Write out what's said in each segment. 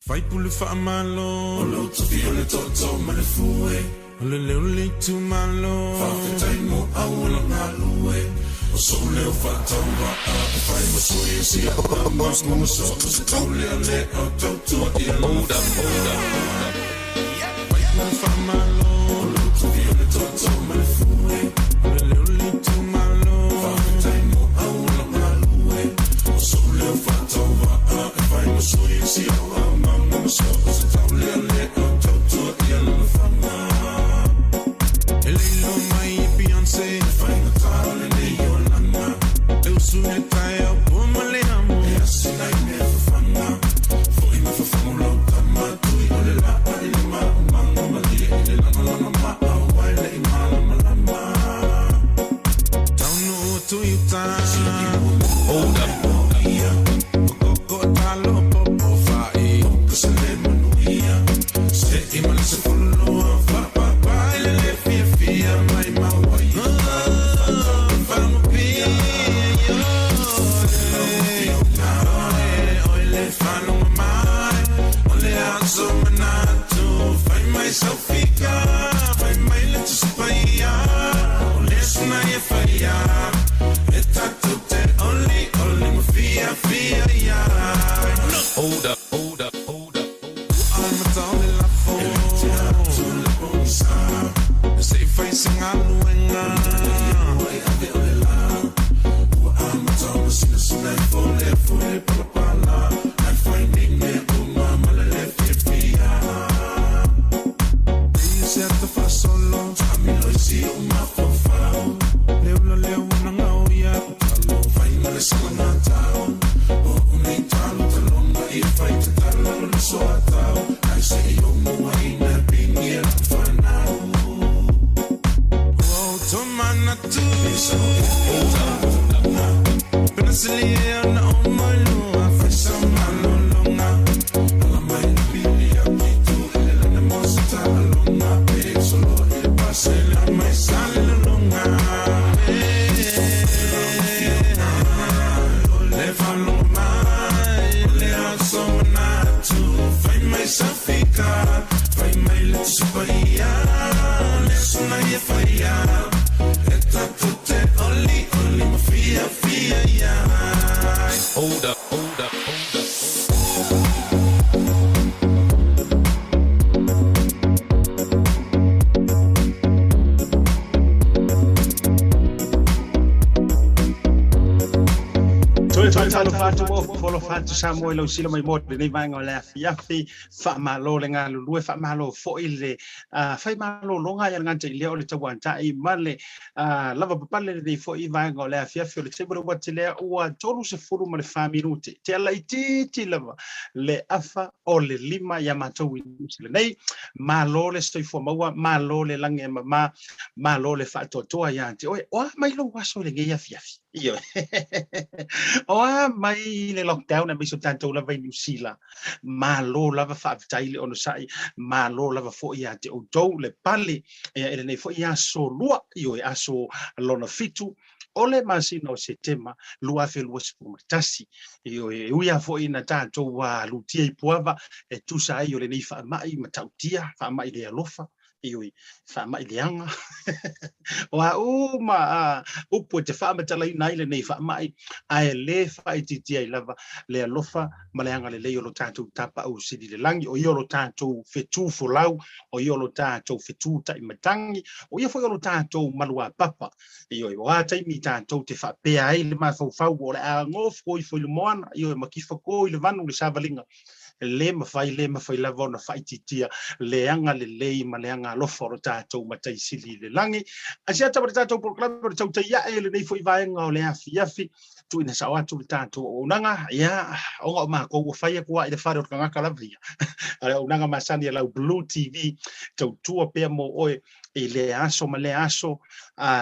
Fai pule fa malo, olo toki ole toto malefue, ole leole tu malo, fa fetai mo awala ngalue, o sole o fatawa a fai mo sui si a mas mo so se tole ale o toto ia oda. Fai pule fa malo, olo toki ole toto malefue, ole leole tu malo, fa fetai mo awala ngalue, o sole o fatawa a fai mo sui si a so se tole ale o toto ia no fama. Elilo mai Beyoncé fai na tale nei Yolanda. Eu sune tai o pomale amo. E assim ai me fanga. Foi me fanga lo tama tu i ole la ai ma manga ma di ele la ma ai le ma la. Down no to you time. Hold up. Go talo popo fai. Se iman se follow fa le fia mai ma wai fa mo pia ole fa no mai ole aso manatu fai mai sofika fai mai le spaya ole snai faya eta tutte only mo fia ya. Hold up. Facing a luenga, fole pala, I'm finding me uma malefia. Dice hasta fa solo, a mí lo hice uma fofao. Leo una ngauya, talo fai male sana tao. O unitalo talonga I fai te talo lo so atao. I say yo no way na pinye fanao. Tomana tu Penasilia na omalo Afisa malolonga Ala mai bilia Kitu ele na mosita alonga Solo ele pase la mai salolonga Ole falonga mai Ole asomana tu Fai mai safika Fai mai letsupaia Ole sunaia faia tutte only ma fia ya. Hold up. Talo fatu polo fatu Samuel o sila mai mo nei vanga le fiafi fa malo le nga lu fa malo fo ile fai malo longa ya ngante ile o le tawanta I male lava papale nei fo I vanga le fiafi le tebro watile o tolu se furu male fa minuti te ala iti lava le afa o le lima ya matou sile nei malo le stoi fo maua malo le lange mama malo le fa totoa ya te o mai lo waso le ngia fiafi io o mai le lockdown na biso tanto lava I New Zealand malo lava fa taile ono sai malo lava fo ia te o dou le pali ele nei fo ia so lua io aso lona fitu ole masino se tema lua fe lua spumtasi io uia fo ina tanto wa lutia I puava e tu sai io le nei fa mai matautia fa mai le alofa io fa mai leanga wa uma upo te fa matala nai le nei fa mai ai le fa iti ai lava le alofa maleanga le lo tanto tapa o sidi le langi o lo tanto fetu folau o lo tanto fetu tai matangi o fo lo tanto malua papa io wa tai mi tanto te fa pe ai le ma fo o le ngof ko fo le moana io makifo ko le vanu le savalinga le mafai la vona fai titia le anga le lei maleanga alofa o tatou matai sili le langi ASIATA o tatou program o TAUTAI ia le nei foi vaenga o le afi tu ina sa watu le tatou o nanga ia o ma ko fai ko ai le fare o kanga la via o nanga masani la BLU TV tautua pe mo oe le aso male aso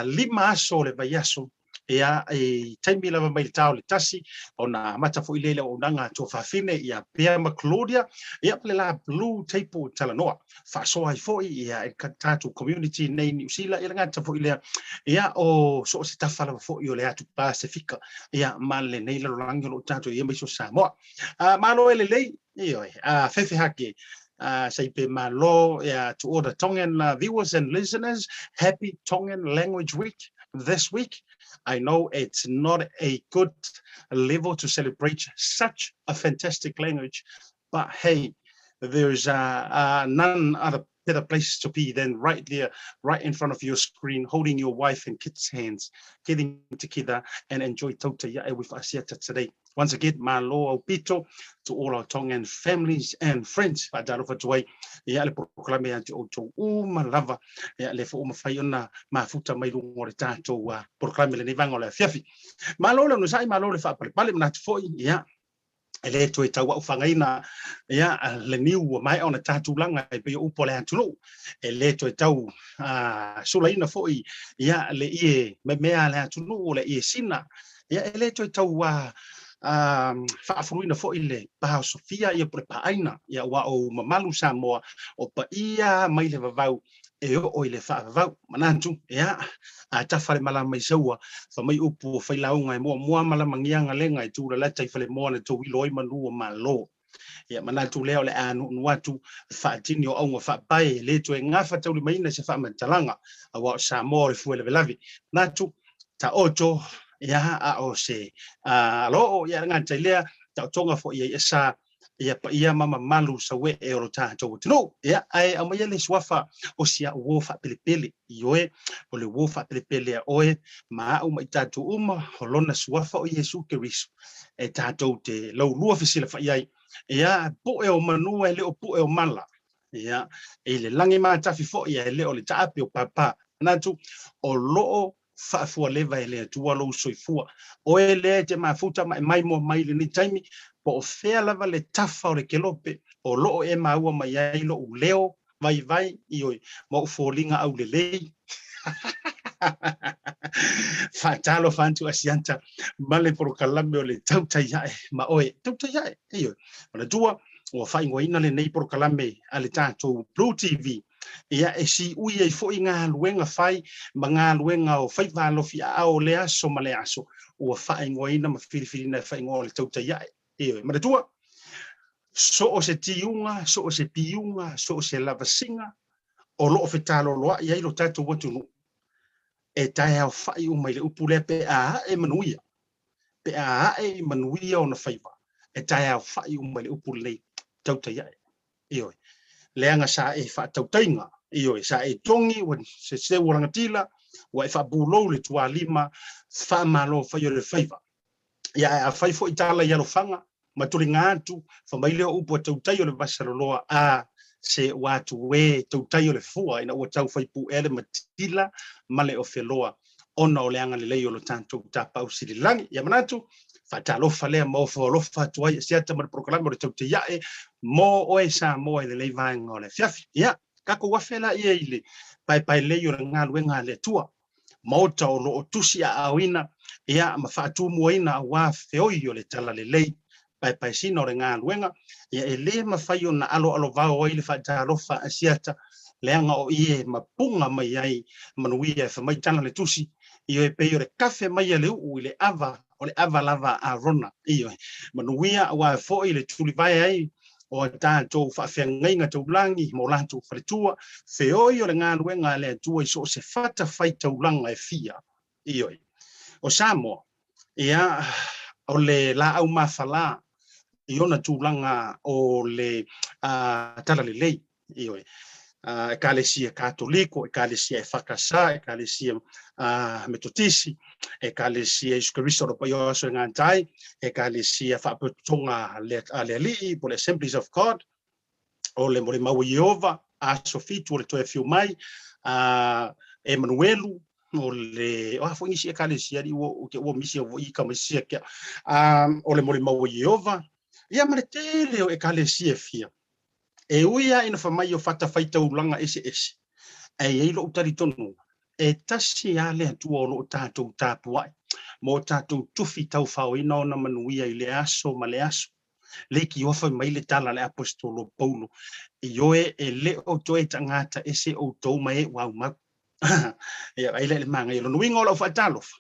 lima aso le vai aso ia e taimi lava mai le tau le tasi ona mata fo ile le onanga to fafine ia pea Claudia ia pele la BLU TV Talanoa fa so ai fo ia e tatu community nei New Zealand ia ngata fo ile ia o so se tafala fo i le atu Pacifica ia male nei le langi lo tatu ia mai so Samoa malo ele lei io fefe hake Saipe malo to all the Tongan viewers and listeners. Happy Tongan Language Week this week. I know it's not a good level to celebrate such a fantastic language, but hey, there's none other better place to be than right there, right in front of your screen, holding your wife and kids' hands, getting together and enjoy TAUTAI with ASIATA today. Once again, malo pito to all our Tongan families and friends. Padalo for today. Ya le proclame anti oto malava ya le fo mafaiona mafuta mai lungo le tato wa proclame le nivango le fiafi. Malo le no sai malo le fa pale mnat foi ya ele to tawa ufangaina ya le niu mai ona tatu langa e pe upo le antulu ele to tau sulaina foi ya le ie me mea le antulu le ie sina ya ele to tau fa'afuluina fo ile pa Sofia ia prepaina ia wa o mamalu Samoa o pa ia mai le vavau e o ile fa'avau manantu ia tafale mala mai saua fa mai upu fa launga mo mala mangianga lenga tu la tai fale mo na tu loi manu malo ia manantu leo le anu watu fa tini o nga fa pai le tu ngafa tu mai na se fa mantalanga wa Samoa le fu le lavi natu ta oto ia o se lo ia ngata lea ta tonga fo ia sa ia pa ia mama malu sa we e ro ta to no ia ai a mai le swafa o sia wo fa pelepele ioe o le wo fa pelepele oe ma o mai ta tu holona swafa o Yesu Keriso e ta to te lo lua fisila fa ia po e o manu e le o po e o mala ia e le langi ma ta fi fo ia le o le ta api o papa na tu o lo fa fu leva ele tua lo soifua o ele te mafuta mai mo mai le ni taimi po fea lava le tafa o le kelope o lo e maua mai ai lo leo vai io mo folinga au le lei fatalo fantu asianta male por kalambe o le TAUTAI ma oe TAUTAI io ona tua o fai ngoina le nei por kalambe ale tato BLU TV ia e si ui e fo inga luenga fai manga luenga o fai valo fi ao le aso male aso o fai ngoina ma fili na fai ngol TAUTAI e ma tua so o se tiunga so o se piunga so o se lavasinga o lo fetalo lo ia lo tato watu e tai au fai o mai le upule pe e manuia pe e manuia o na faiva e tai au fai o mai le upule TAUTAI io leanga sa e fa tautainga io sa e tongi o se urangatila wa e fa bulo le tua lima fa malo fa yo le faiva ia a fai fo itala ia lo fanga maturinga atu fa mai le upo TAUTAI o le Barcelona se watu we TAUTAI o le fua ina o tau fai pu ele matila male o feloa ona o leanga le lei o lo tanto tapa o sililangi ia manatu fatalo fale mo fo lo fatu ai siata mo proclamo de TAUTAI mo o esa mo le lei vai ngole fiafi ia kako wafela ia ile pai lei o nga le tua mo tau lo tusi a awina ia ma fatu mo ina wa feoi o le tala le lei pai sino nga luenga ia ele ma fai ona alo vao ile fatalo fa asiata leanga o ie mapunga mai ai manuia fa mai tana le tusi io e pe o le kafe mai le u ile ava o le ava lava a rona io manuia wa fo ile tuli vai ai o tanto fa fenga taulangi mo lanto fretua feo io le ngaluenga le tua so se fata fai taulanga e fia io o Samoa ia o le la au mafala io na tulanga o le tala le lei io ekalesia katoliko ekalesia e fakasa ekalesia metotisi ekalesia Jesucristo do paio so ngantai ekalesia fa potonga le ali por Assemblies of God o le mo mau Jehova a sofitu le to fiu mai Emanuelu o le fo isi ekalesia di o misi o i kamasia ke o le mo mau Jehova ia maletele o ekalesia fia e uia ina fa mai o fata faita ulanga ese e lo utari tonu e tasi ale atu o lo tātou tāpuai. Mo tātou tufi tau whauina o na manuia I le aso ma le aso. Le ki ofa mai le tala le apostolo Paulo. I oe e le o toe tangata e se o tau mai wau mau. Ia ai le manga I lo nuinga o lau whaatalofa.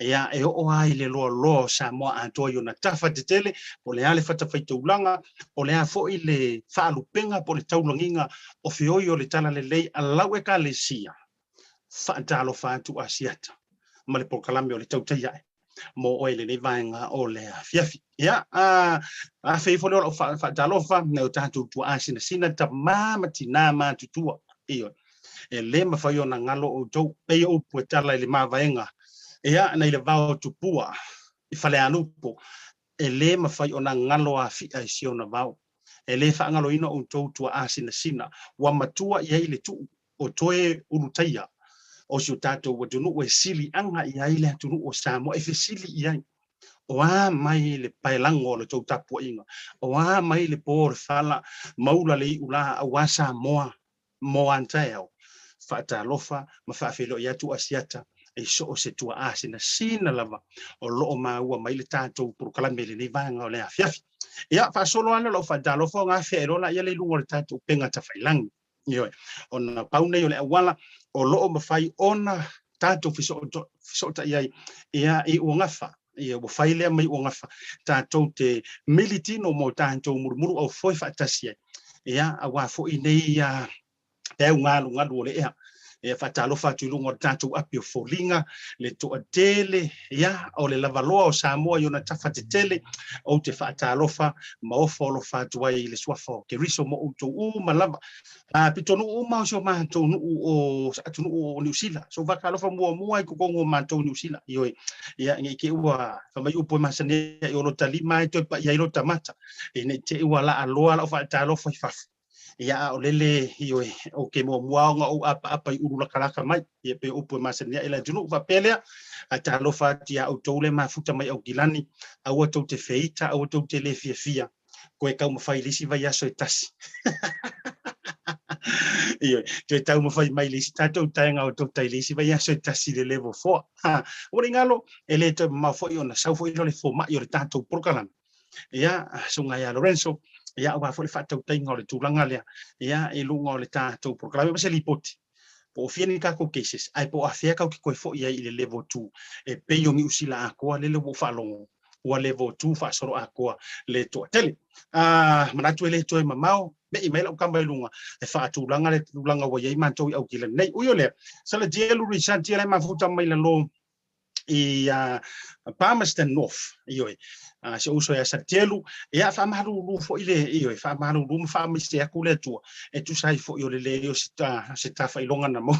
Ia e o ai le loa sa moa atoa I ona tafa te tele, po le ale whatawhaitaulanga, po le a foi le whaalupenga, po le taulanginga, o whioi o le tala le lei, a lau e ka le sia. Whaatalo whaatu ASIATA. Ma le pokalame o le TAUTAI. Mo oe le vaenga o le fiafi. Ia, a whifole o whaatalo wha, neo tātou tua asina sina ta mamati nā mātutua. Iyo. E le mawhai o na ngalo o tau, pei o pue tala I le mawaenga. Ia, nei le vao tupua, I whale anupo, e le mawhai o na ngalo a fia I sio na vao. E le whaangalo ino o tau tua asina sina, wa matua I le tu o toe ulutaia. O si o tātou wa tunu o e sili anga I aile tunu o Samoa, e sili I ai. O a mai le pailango o le tau tapua inga. O a mai le por fala, maula le I ula a wa Samoa, mo antaeo. Whaatalofa, ma whaafelo I atu ASIATA. E so o se tua asina sina lava o loo maua mai le tātou purukalame le nei vanga o le afiafi. Ia, whaasolo ana lau whaatalofa o ngā whiaerola ia le lungo le tātou penga ta whailangi. Ioe, o na paunei o le awala o loo mawhai ona tātou fisota iai ia I uangafa. Ia o whailea mai uangafa tātou te militino mo tātou murumuru au foi whaatasi ai. Ia, a wafo I nei teu ngalu o le ea. E whaatalofa atu lungo o tātou api o folinga, le toa tele, ia, o le lavaloa o Samoa I ona tafa te tele, o te whaatalofa, ma o wholofa atu ai le suafa o ke riso mo uto malava. Pitonu uma o sio mātou o atu o New Zealand. So whakalofa mua I kukongo mātou New Zealand. Ioi, ia, nge ke ua, whamai upo masane I olo talima I toi pa I ailo tamata. E ne te ua la aloa la o whaatalofa I whafu. Ia o lele Ioi o ke mua o apa I uru lakalaka mai ia pe upo masania ila tunu va pelea ata lofa tia o tole mafuta mai au gilani au to te feita au to te le fia ko e kau mafai lisi vai aso tasi ia te tau mafai mai lisi tato tainga o to tai lisi vai aso tasi le level 4 ha o ringalo ele te mafoi ona sau foi le fo mai o le tato program ia sunga ia Lorenzo ia wa fo le fatau tainga o le tulanga lea ia e lunga o le tato program ba se lipoti po fieni ka ko cases ai po afia ka ki ko fo ia I le level 2 e pe yo mi usila ko le level falongo o level 2 fa soro ko le to tele manatu le to mamao me email o kamba lunga e fa tulanga le tulanga wa ia manto au kila nei uyo le sala jelu research le mafuta mai la lo I Palmerston North ioi se uso ya satelu ia fa malu lu fo ile ioi fa malu lu fa mi se akule tu e tu sai fo yo le yo sita fa ilonga na mo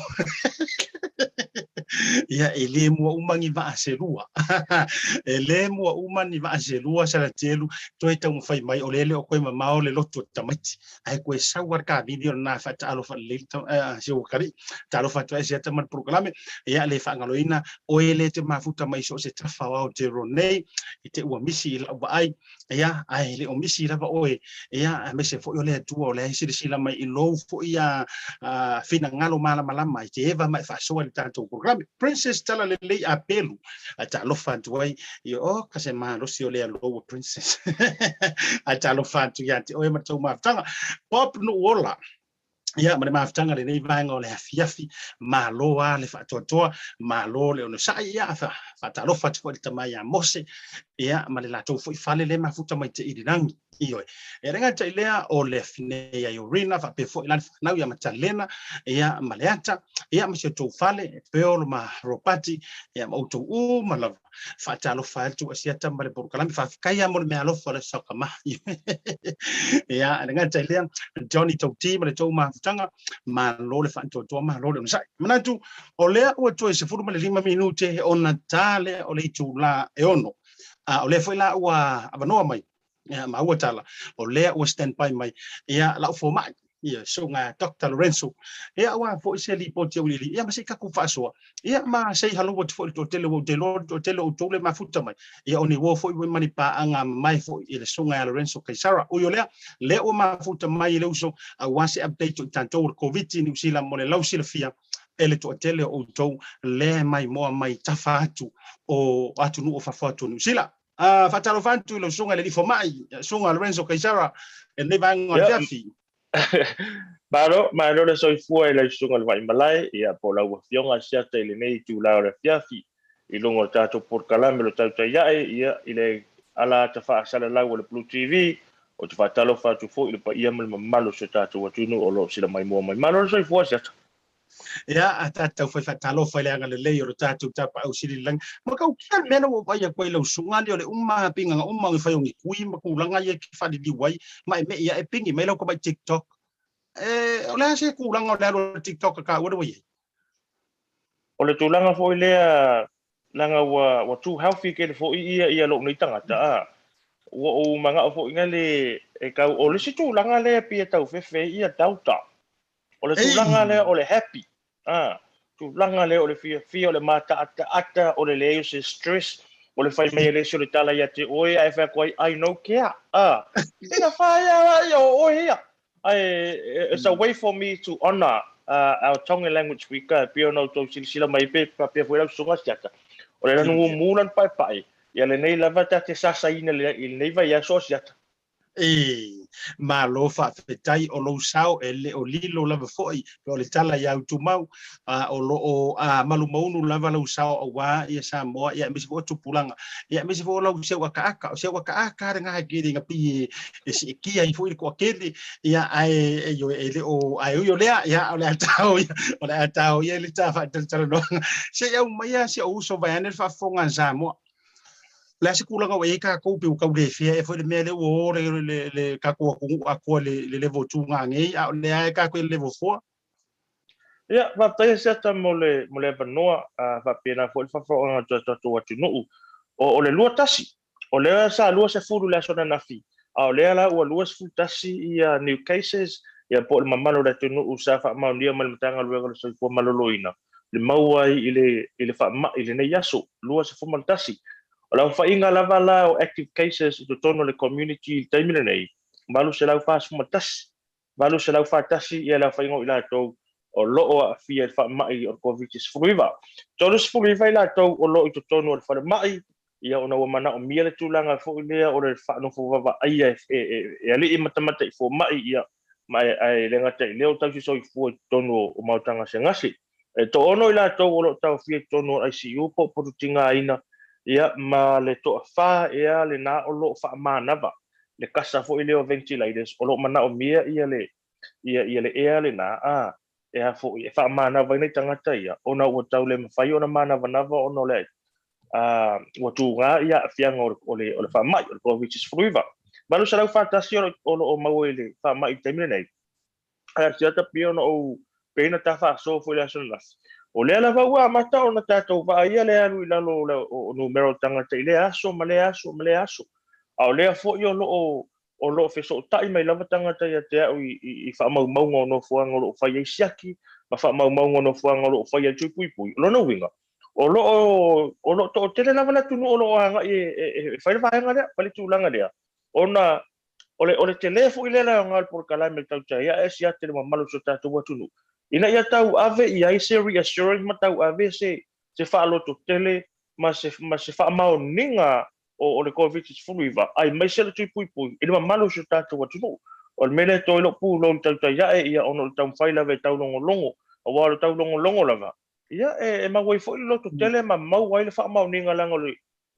ia ele mo umangi va aselua ele mo umani va aselua sala telu to eta mo fai mai olele o koe mamao le loto tamati ai koe sawar ka video na fa talo fa le se o kari talo fa to ASIATA man programe ia le fa ngaloina o ele te mafuta mai so se tafa wa te ronei I te ua misi la ai ia ai le o misi la oe ia me se fo yo le tu o le sila mai I lo fo ia fina ngalo mala malama I te eva mai fa so le tanto programe princess tala le lei a pelu ata lo fa tu ai I o ka se ma lo si o le lo princess ata lo fa tu ya te o ma tau maftanga pop no ola ia ma maftanga le nei vanga o le afiafi ma lo a le fa toa ma lo le ono sa ia fa ta lo fa tu le tamai a mose ia ma le la tau fo I fale le mafuta mai te irinangi Ioi. E renga tai lea o le fine ia urina fa pe fo I lan nau ia matalena ia maleata ia ma se tau fale pe o ma ropati ia ma uto ma lava fa talo fa tu ASIATA ma le porkalami fa kaya mo me alo fa le sakama ia renga tai lea Johnny Tauti ma le tau maftanga ma lo le fa to ma lo le sai manatu o lea o to se furu ma le 5 minute ona tale o le tu la e ono o le foi la ua avanoa mai ia ma ua tala o lea ua stand by mai ia la fo mai ia so nga Dr. Lorenzo ia wa fo se li poti o li ia ma se ka ku faso ia ma se halo wat fo to tele o tele o tole ma futa mai ia oni wo fo i mani pa anga mai fo i le so nga Lorenzo Kaisara o yo le o ma futa mai le uso a wa se update tanto o covid ni usila mo le lausila fia ele to tele o tou le mai mo mai tafa atu o atu no fa atu no sila fatalo fantu lo sunga le di formai sunga Lorenzo Kaisara e ne vanga fiafi Malo le soifua le sunga le vai malai ia po la wafionga ASIATA ile nei tu la le fiafi i longo tato por kalame lo TAUTAI ia ile ala tafa sala la le BLU TV o te fatalo fatu fo ile pa ia malo se tato watunu o lo sila mai mo mai malo le soifua ASIATA ya atata foi fatalo foi le anga le lei o tato tapa au sili lang ma kau kia mena o vai ko ile sunga le umma pinga umma ngi fai ngi kui ma ku langa ye ki fadi di wai mai me ia e pingi mai lo ko mai TikTok ola se ku langa le TikTok ka o de o le tulanga fo ile langa wa too healthy ke fo ia lo nei tangata o manga fo ngale e ka o le situ langa le pia tau fe ia tauta o le tulanga le o le happy tulanga le o le fia o le mata ata o le leo se stress o le fai mai le so le tala ia te oi ai fa koi I know care ina fa ia o ia it's a way for me to honor our Tongan language speaker pio no to sila mai pe pa pe foi sunga ASIATA o le no mulan pai ia le nei lava ta te sasa ina le nei vai a so ASIATA ma lo fa fetai o lo sao ele o lilo lava foi o le tala ia tu mau o lo o malu maunu lava lo sao o wa ia sa mo ia misi fo tupulanga ia misi fo lo se wa ka nga giri nga pi e si kia i foi ko kele ia ai yo ele o ai yo le ia o le tao ia le ta fa Talanoa se ia mai se o so vai ane fa fonga sa mo la se kula ka we ka ko pe ka le fia e foi le mele o le ka ko ko le level 2 ngangi a le ai ka ko level 4 ia va tai ASIATA mo le vanoa va pena foi fa fo to watu no o le lua tasi o le sa lua se fulu le sona na fi o le ala o lua se tasi ia new cases ia po le mamalo le tunu usa fa ma ndia mal matanga luego le so maloloina le mauai ile fa ma ile ne yaso lua se fo mal tasi o la fa inga lava la o active cases to tono le community taimile nei malu se la fa suma tas malu se la fa tasi ia la fa inga ila to o lo o fia fa mai o covid is fruiva todos fruiva ila to o lo to tono fa mai ia ona o mana o mia le tulanga fo ile o le fa no fo va ia e ali i matamata fo mai ia mai ai lenga te leo tau si so fo tono o mautanga se ngasi e to ono ila to o lo tau fia tono ICU po tinga ina ia ma le to fa ia le na o lo fa manava le kasa fo ile o ventilators o lo mana o mia ia le ia le na ia fo ia fa manava nei tangata ia ona o tau le mafai ona manava nava ono le o tu nga ia fianga o le fa mai o which is fruiva malu sa fa tasi o mau ile fa mai temile nei ASIATA pio no pena ta fa so fo le sonas o le ala va mata ona tato va ia le alu ila lo o numero tanga te le aso male aso a le fo yo o lo fe so tai mai lava tanga te te i fa mau no fuanga lo fa yesiaki ma fa mau no fuanga lo fa ye pui lo no winga o lo to tele lava la tunu o lo anga e fa va anga le pali tu langa le ona o le telefo ile la ngal por kalame TAUTAI ya ASIATA le malu so tatu watunu ina ia tau ave ia se reassuring ma tau ave se fa lo to tele ma se fa mau ninga o le covid is fruiva ai mai se tu pui ina malu so tatu watunu o mele to lo pu lo TAUTAI ya ia ono tau faila ve tau longo o wa tau longo lava ia e ma wai fo lo to tele ma mau wai le fa mau ninga langa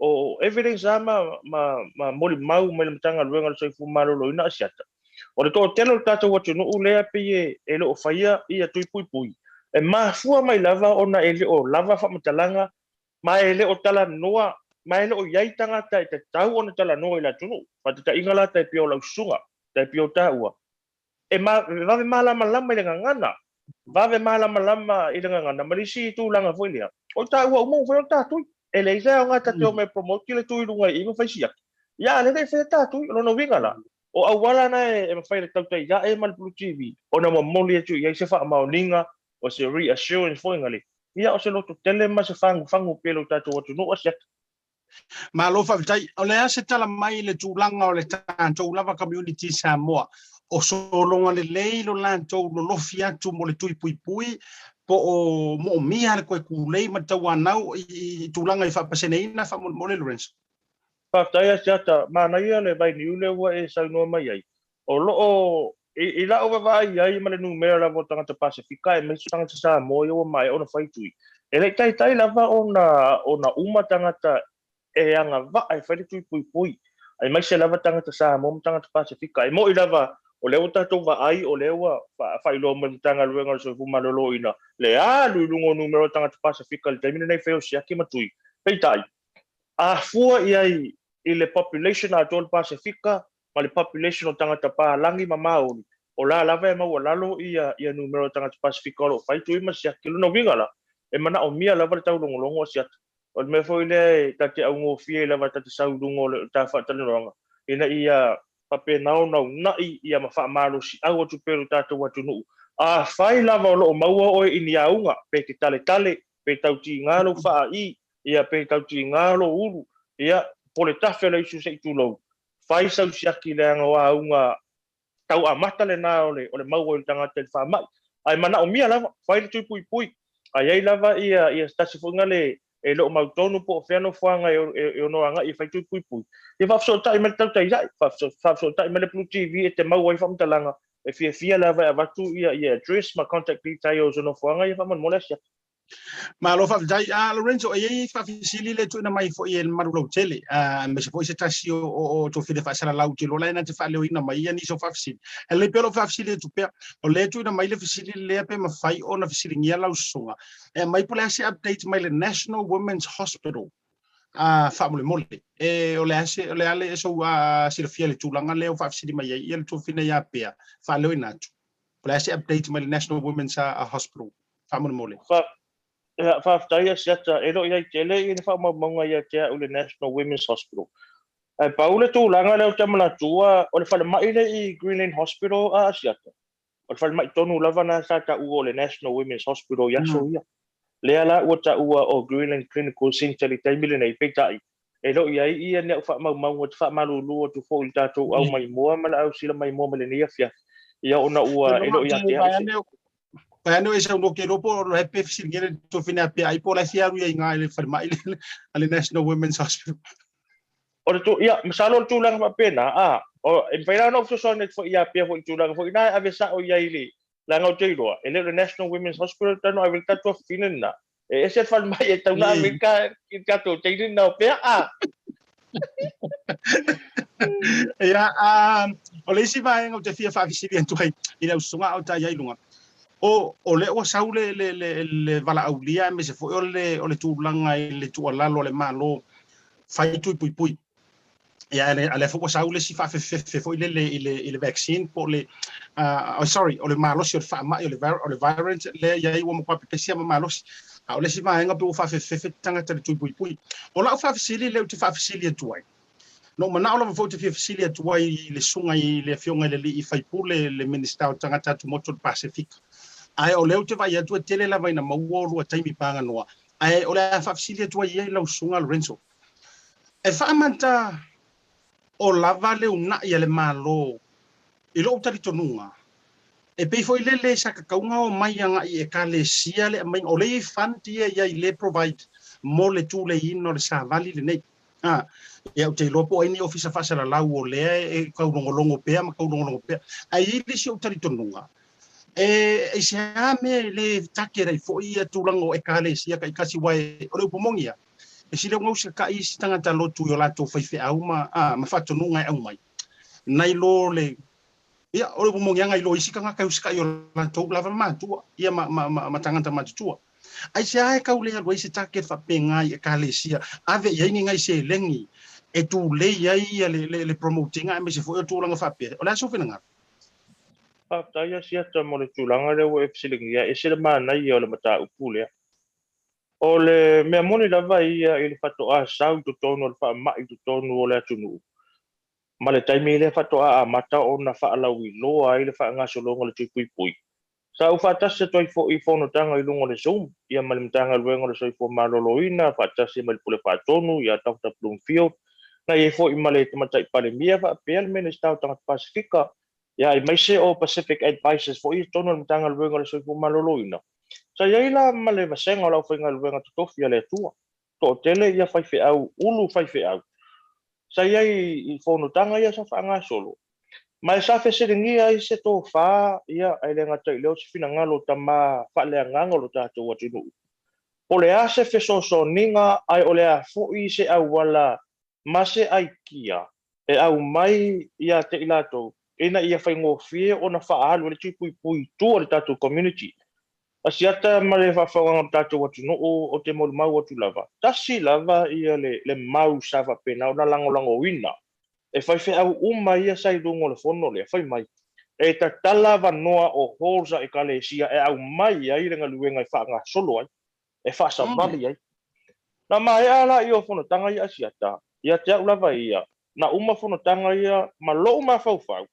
o evidence ama ma moli mau mai tanga luenga so fu malo lo ina ASIATA o le to tele tatu watunu le pe e lo faia ia tu pui e ma fu mai lava ona ele o lava fa matalanga ma ele o Talanoa ma ele o yai tanga te tau ona Talanoa ila tunu fa te ingala te pio la sunga te pio taua e ma va mala ile ngana va mala ile ngana malisi tu langa foilia o taua mo fo tatu ele ia nga ta te me promote le tu lunga i mo faisia ya le fe tatu no wingala o awala na e fai le TAUTAI ya e mal BLU TV ona mo moli tu ia se fa maoninga o se reassurance fo ngali ia o se lo tele ma se fangu pelo tatu o no ASIATA ma lo fa tai o le ase tala mai le tulanga o le tanto lava community Samoa o so longa le leilo lanto lo fia tu mo le tui pui po o mo mia le koe kulei ma tau anau I tulanga I whapaseneina mo le Lorenzo. Whakataya siata, mana ia le vai niule ua e saunua mai ai. O loo, I la o vai ai ma le numera la vo tangata Pasifika e mesu tangata Samoa ua mai ona whaitui. E le tai lava ona uma tangata e anga va ai whaitui pui. Ai mai se lava tangata Samoa tangata Pasifika. E mo I lava o leo tatou va ai o leo whailo ma tanga luenga o soifu malolo ina. Le luilungo numero tangata Pasifika le taimina nei wheo siaki matui. Peitai. Fua iai I le population a tol Pasifika ma le population o tangata Palangi ma Maori o la lava e maua lalo ia numero o tangata Pasifika o lo faitu ima siaki luna wingala e mana o mia lava le tau longolongo siata o le mefo ile tate au ngofie lava tate saudungo le ta whatalinoanga ina ia pape nao nai ia ma whaamalo si au atu peru tātou atu nuu whai lava o lo maua oe ini aunga pe ke tale pe tau ti ngalo wha ia pe tau ti ngalo uru ia pole tafe le isu se itulou fai sau siaki le anga wa unga tau amata le na ole mau o tangata le whamai ai mana o mia lava fai le tui pui ai lava ia stasi funga le e lo mau tonu po fiano fuanga e ono anga I fai tui pui e whafso tai me tau tai jai whafso tai me le Blue TV e te mau ai whamtalanga e fia lava e watu ia address ma contact details ono fuanga I whaman molesia Ma lo fa dai Lorenzo e fa fisili le tu na mai fo il marulo tele me se poi se tasi o to fide fa sala lau ti lo la na te fa le ina mai ni so fa fisili e le pelo fa fisili tu pe o le tu na mai le fisili le pe ma fai ona fisili ngia lau songa e mai pole se update mai le National Women's Hospital fa mole e o le ale so si le fiele tu langa le fa fisili mai e le tu fine ya pe fa le ina tu pole se update mai le National Women's Hospital fa mole Whaftaia siata, e roi ai tele I ne whamaunga ia tea o le National Women's Hospital. Ai paule tū langa leo te manatua, o le whale mai le I Green Lane Hospital a Asiata. O le whale mai tonu lava na sa ta ua o le National Women's Hospital yaso ia. Lea la ua ta ua o Green Lane Clinical Center li taimile nei peitai. E roi ai ia nea whamaunga te whamalulu o tu fo I tātou au mai mua, mala au sila mai mua male nia fia. Ia ona ua e roi ai te Ano esa no ke ropo no hepe fisingere to fina pe ai pola fiaru ia nga ile farma ile ale National Women's Hospital. O tu ia masalo tu lang mapena o en faina no so net fo ia pe fo tu lang fo ina avesa o ia ile la ngau te ro ele le National Women's Hospital tano ai ta to finena e ese farma ia ta na America ka to te na pe ia o le si vai ngau te fia fa fisili tu ai ina usunga o ta ia ilunga. O le o saule le vala aulia me se foi o le tulanga le tualalo le malo fai tu pui ya ale fo saule si fa fe foi le vaccine po le sorry o le malo si o fa ma o le virus le ya I wo mo pa pesia ma malo o le si va nga po fa fe tanga te tu pui o la fa fisili le tu fa fisili tu ai no mana o la fo te fisili tu ai le sunga I le fionga le I fai pule le minister tanga tu moto Pacific ai o leo te vai atu tele la vai na mauolu a taimi panga noa ai o le fa fisili tu ai la usunga Lorenzo e fa manta o lava le una ia le malo I lo tari tonunga e pe foi le sa ka kaunga o mai anga I e kale sia le mai o le fanti ia le provide mo le tu le ino le sa vali le nei e o te lopo ai ni ofisa fa sala lau o le e kaulongolongo pe ma kaulongolongo pe ai le si o tari tonunga e se ame le takera I foi tulango e kale sia kai kasi wai o le pomongia e si le ngau se kai si tangata lotu yo lato fai fe au ma fato nunga au mai nai lo le ia o le pomongia ngai lo isi kanga kai uska yo lato lava matua ia ma tangata matua ai se ai kau le lo isi takera fa pengai e kale sia ave ia ni ngai se lengi e tu le ia le promoting ai me se foi tulanga fa pe o la so fenanga Whakataia siata mo le tūlanga leo e fisilingia e sila mana ia o le mata upulea. O le mea moni lava ia I le whatoa sau to tonu o le wha mai to tonu o le atunu. Ma le taimi le whatoa a mata o na whaalau I loa I le wha ngaso longa le tui pui. Sa u whatasa toi fo I whanotanga I lungo le Zoom, ia ma le mtanga luenga le soi fo maloloina, whatasa ma le pule whatonu, ia tauta Bloomfield, na ia fo I ma le tamatai pale mia wa pēl mene stautanga Pasifika, ia I maise o Pacific Advisors fo I tono le mtanga luenga le soi fo maloloina. Saya ila male vasenga la fenga luenga tofi ale tua. To tele ia fai fe au ulu fai fe au. Saya I fono tanga ia sa fanga solo. Mai sa fe serengia I se to fa ia ai le ngata I leo se fina ngalo tama fa le nganga lo tato watinu. O le ase fe so ninga ai o le a foi se au wala mase ai kia. E au mai ia te ilato. Ina ia fai ngofie ona fa alu le tui pui tu o le tato community. Asiata male fa fa tato watinu o te mol mau watu lava. Tasi lava ia le mau sava pena ona lango wina. E fai fe au ia sai dungo le fono le fai mai. E ta tala vanoa o holza e kalesia e au mai ai renga luenga I fa nga solo ai. E fa sa vali ai. Na mai ala I o fono tanga I asiata. Ia te au lava ia. Na fono tanga ia ma lo fau.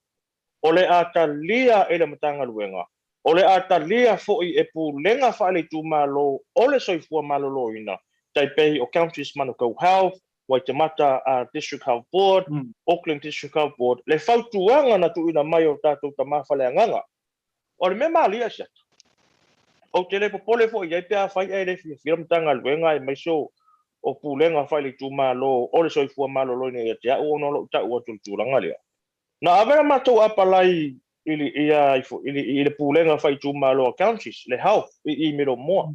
O le atalia e le matanga luenga. O le atalia foi e pulenga fa le tu malo o le soifua malolo ina. Taipei o counties Manukau Health, Waitemata District Health Board, Auckland District Health Board, le fautuanga na tu ina mai o tātou tamafa le anganga. O le mema alia siat. O te le popole fo I pia fai e le fia matanga luenga e mai so o pulenga fa le tu malo o le soifua malolo ina ia te au ono lo tau o tulturanga lea. Na avera matou apalai ili le pulenga fai tu malo counties le health I miro moa.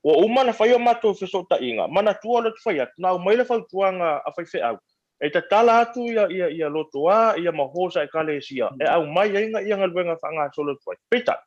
O umana fai o matou feso ta inga mana tua le fai at na mai le fai tuanga a fai fe au. E ta tala atu ia lotoa ia mahosa e kalesia. E au mai inga ia ngalwenga fanga solo fai. Pita.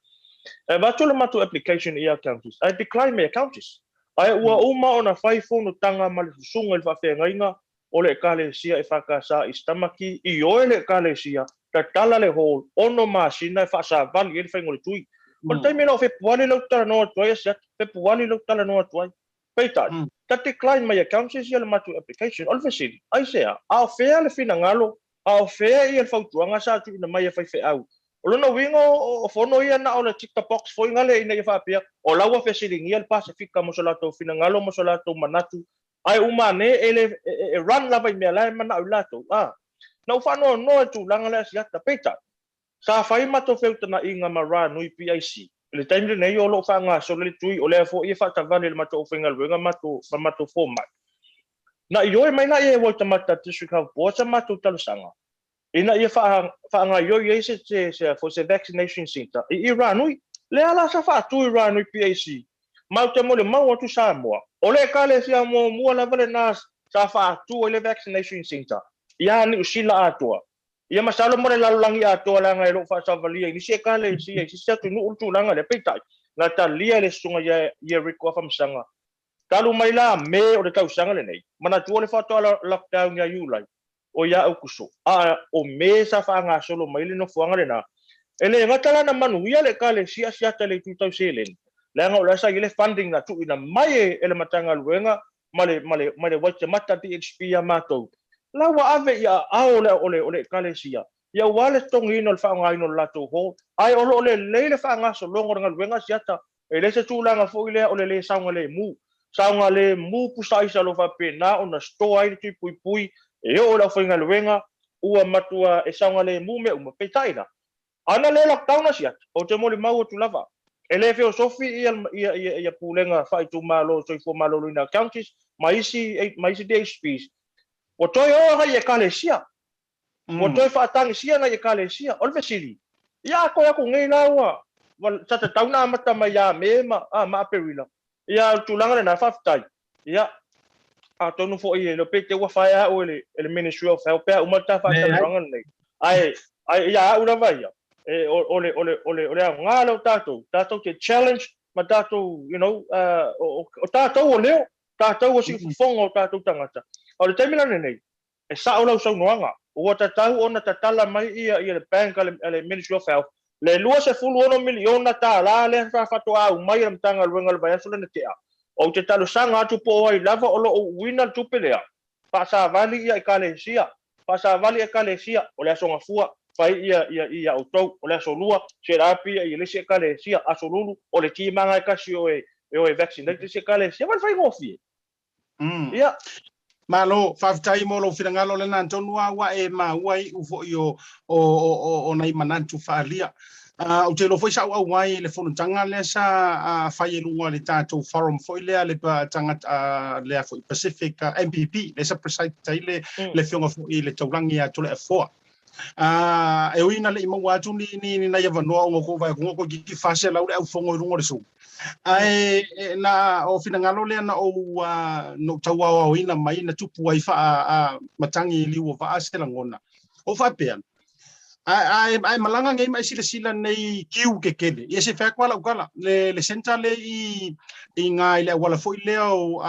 E batu le matou application ia counties. I decline me counties. Ai ua uma ona fai fono tanga male sunga le fa fe ngainga. O le kalesia e whakasa I stamaki I oe le kalesia ta tala le hol ono masina e whasa vali e le whaingole tui. O le taimena o whepuani lau Talanoa tuai e siat, whepuani lau Talanoa tuai. Peitai, ta decline mai accounts ia le matu application, o le whesiri, ai sea, ao whea le whina ngalo, ao whea ia le whautuanga sa atu ina mai e whai au. O lona wingo o whono ia na o le TikTok box foi ngale ina ia whapia, o laua whesiri ngia le Pasifika mo salato whina ngalo mo salato manatu, ai umane ele run lava I mea lai mana au lato. Na ufano no tu langa le asiata peitai. Sa fai mato feuta na inga mara nui PIC. Le time le nei o lo whanga so le tui o le fo I whata vane le mato o whenga luenga mato format. Na I oi mai na I e woita mata District Health Board sa mato talusanga. Ina I whanga ioi e se for se vaccination center. I ranui. Le ala sa whatu I ranui PIC. Mau te mo le mau atu sa moa. O le kale sia mua la vale nas sa whatu o le vaccination center. Ia ni usila atua. Ia masalo mo le lalangi atua langa e lo whasa valia. Ni se kale si se tu nu utu langa le peitai. Na ta lia le sunga ia riko afamsanga. Talu mai la me o le tausanga le nei. Mana tua le whatoa lockdown ia iulai. O ia au kuso. O me sa whanga solo mai le no fuanga le na. Ele ngatala na manu ia le kale si asiata le tutau selen. Langa o lasa ile funding na tu ina mai ele matanga luenga male Waitemata DHP ya matou. Lawa ave ia ao ole kalesia. Ia wale tongino le whaanga ino lato ho. Ai olo ole leile whaanga so longo nga luenga siata. E le se tūlanga fo ile ole le saunga le mu. Saunga le mu pusa isa lo whape na o na stoa ai tui pui. E o la whainga luenga. Ua matua e saunga le mu me uma peitaina. Ana le lockdown siata. O te moli mau o tu lava. E le feo sofi ia pulenga whai tu malo soifo malo luina counties. Maisi DHPs. O toi o hai e kalesia. O toi whaatangi sia na e kalesia. O le vesili. Ia koe ako ngei laua. Tata tauna amata mai a mema. Ma aperila. Ia tulanga le na whaftai. Ia. A tonu fo i le pete ua whae a o le Ministry of Health. Pea umata whaatangi nei. Ai ia a ura vai ia. Ole a ngā leo tātou. Tātou te challenge. Ma tātou, o tātou o leo. Tātou o si fonga o tātou tangata. O le taimina nei, e sa o lau sau noanga. Ua tatau ona tatala mai ia le bank le Ministry of Health. Le lua se fulu ono miliona ta la le whawhato au mai le mtanga luenga le bayaso le netea. O te talo sanga atu po ai lava o lo o wina tupe lea. Pasa vali ia e kalesia. Pasa vali e kalesia. O le asonga fua. Pai ia o tau. O le aso lua. Se rapi ia lesi e kalesia. Aso lulu. O le timanga e kasi o e vaccinate se kalesia. Wal fai ngofi. Ia. Malo whawhitai mo lo whirangalo le nantonu wa e ma wai ufo i o nai manantu whaalia. o te lo foi sa au mai le fono tanga le sa fai lunga le tato forum foi le pa tanga le foi Pacific MPP le sa preside taile le fionga foi le taulangi a tole afo e uina le mo watu ni na yava no ngo vai ngo ki fase la le au fongo lunga le su ai na o fina ngalo le na o no tawa o ina mai na tupu ai fa matangi liu fa asela ngona o fa pe ai malanga ngai mai sila nei kiu ke kele ia se fa kwala kwala le centrale i ngai le wala foi le o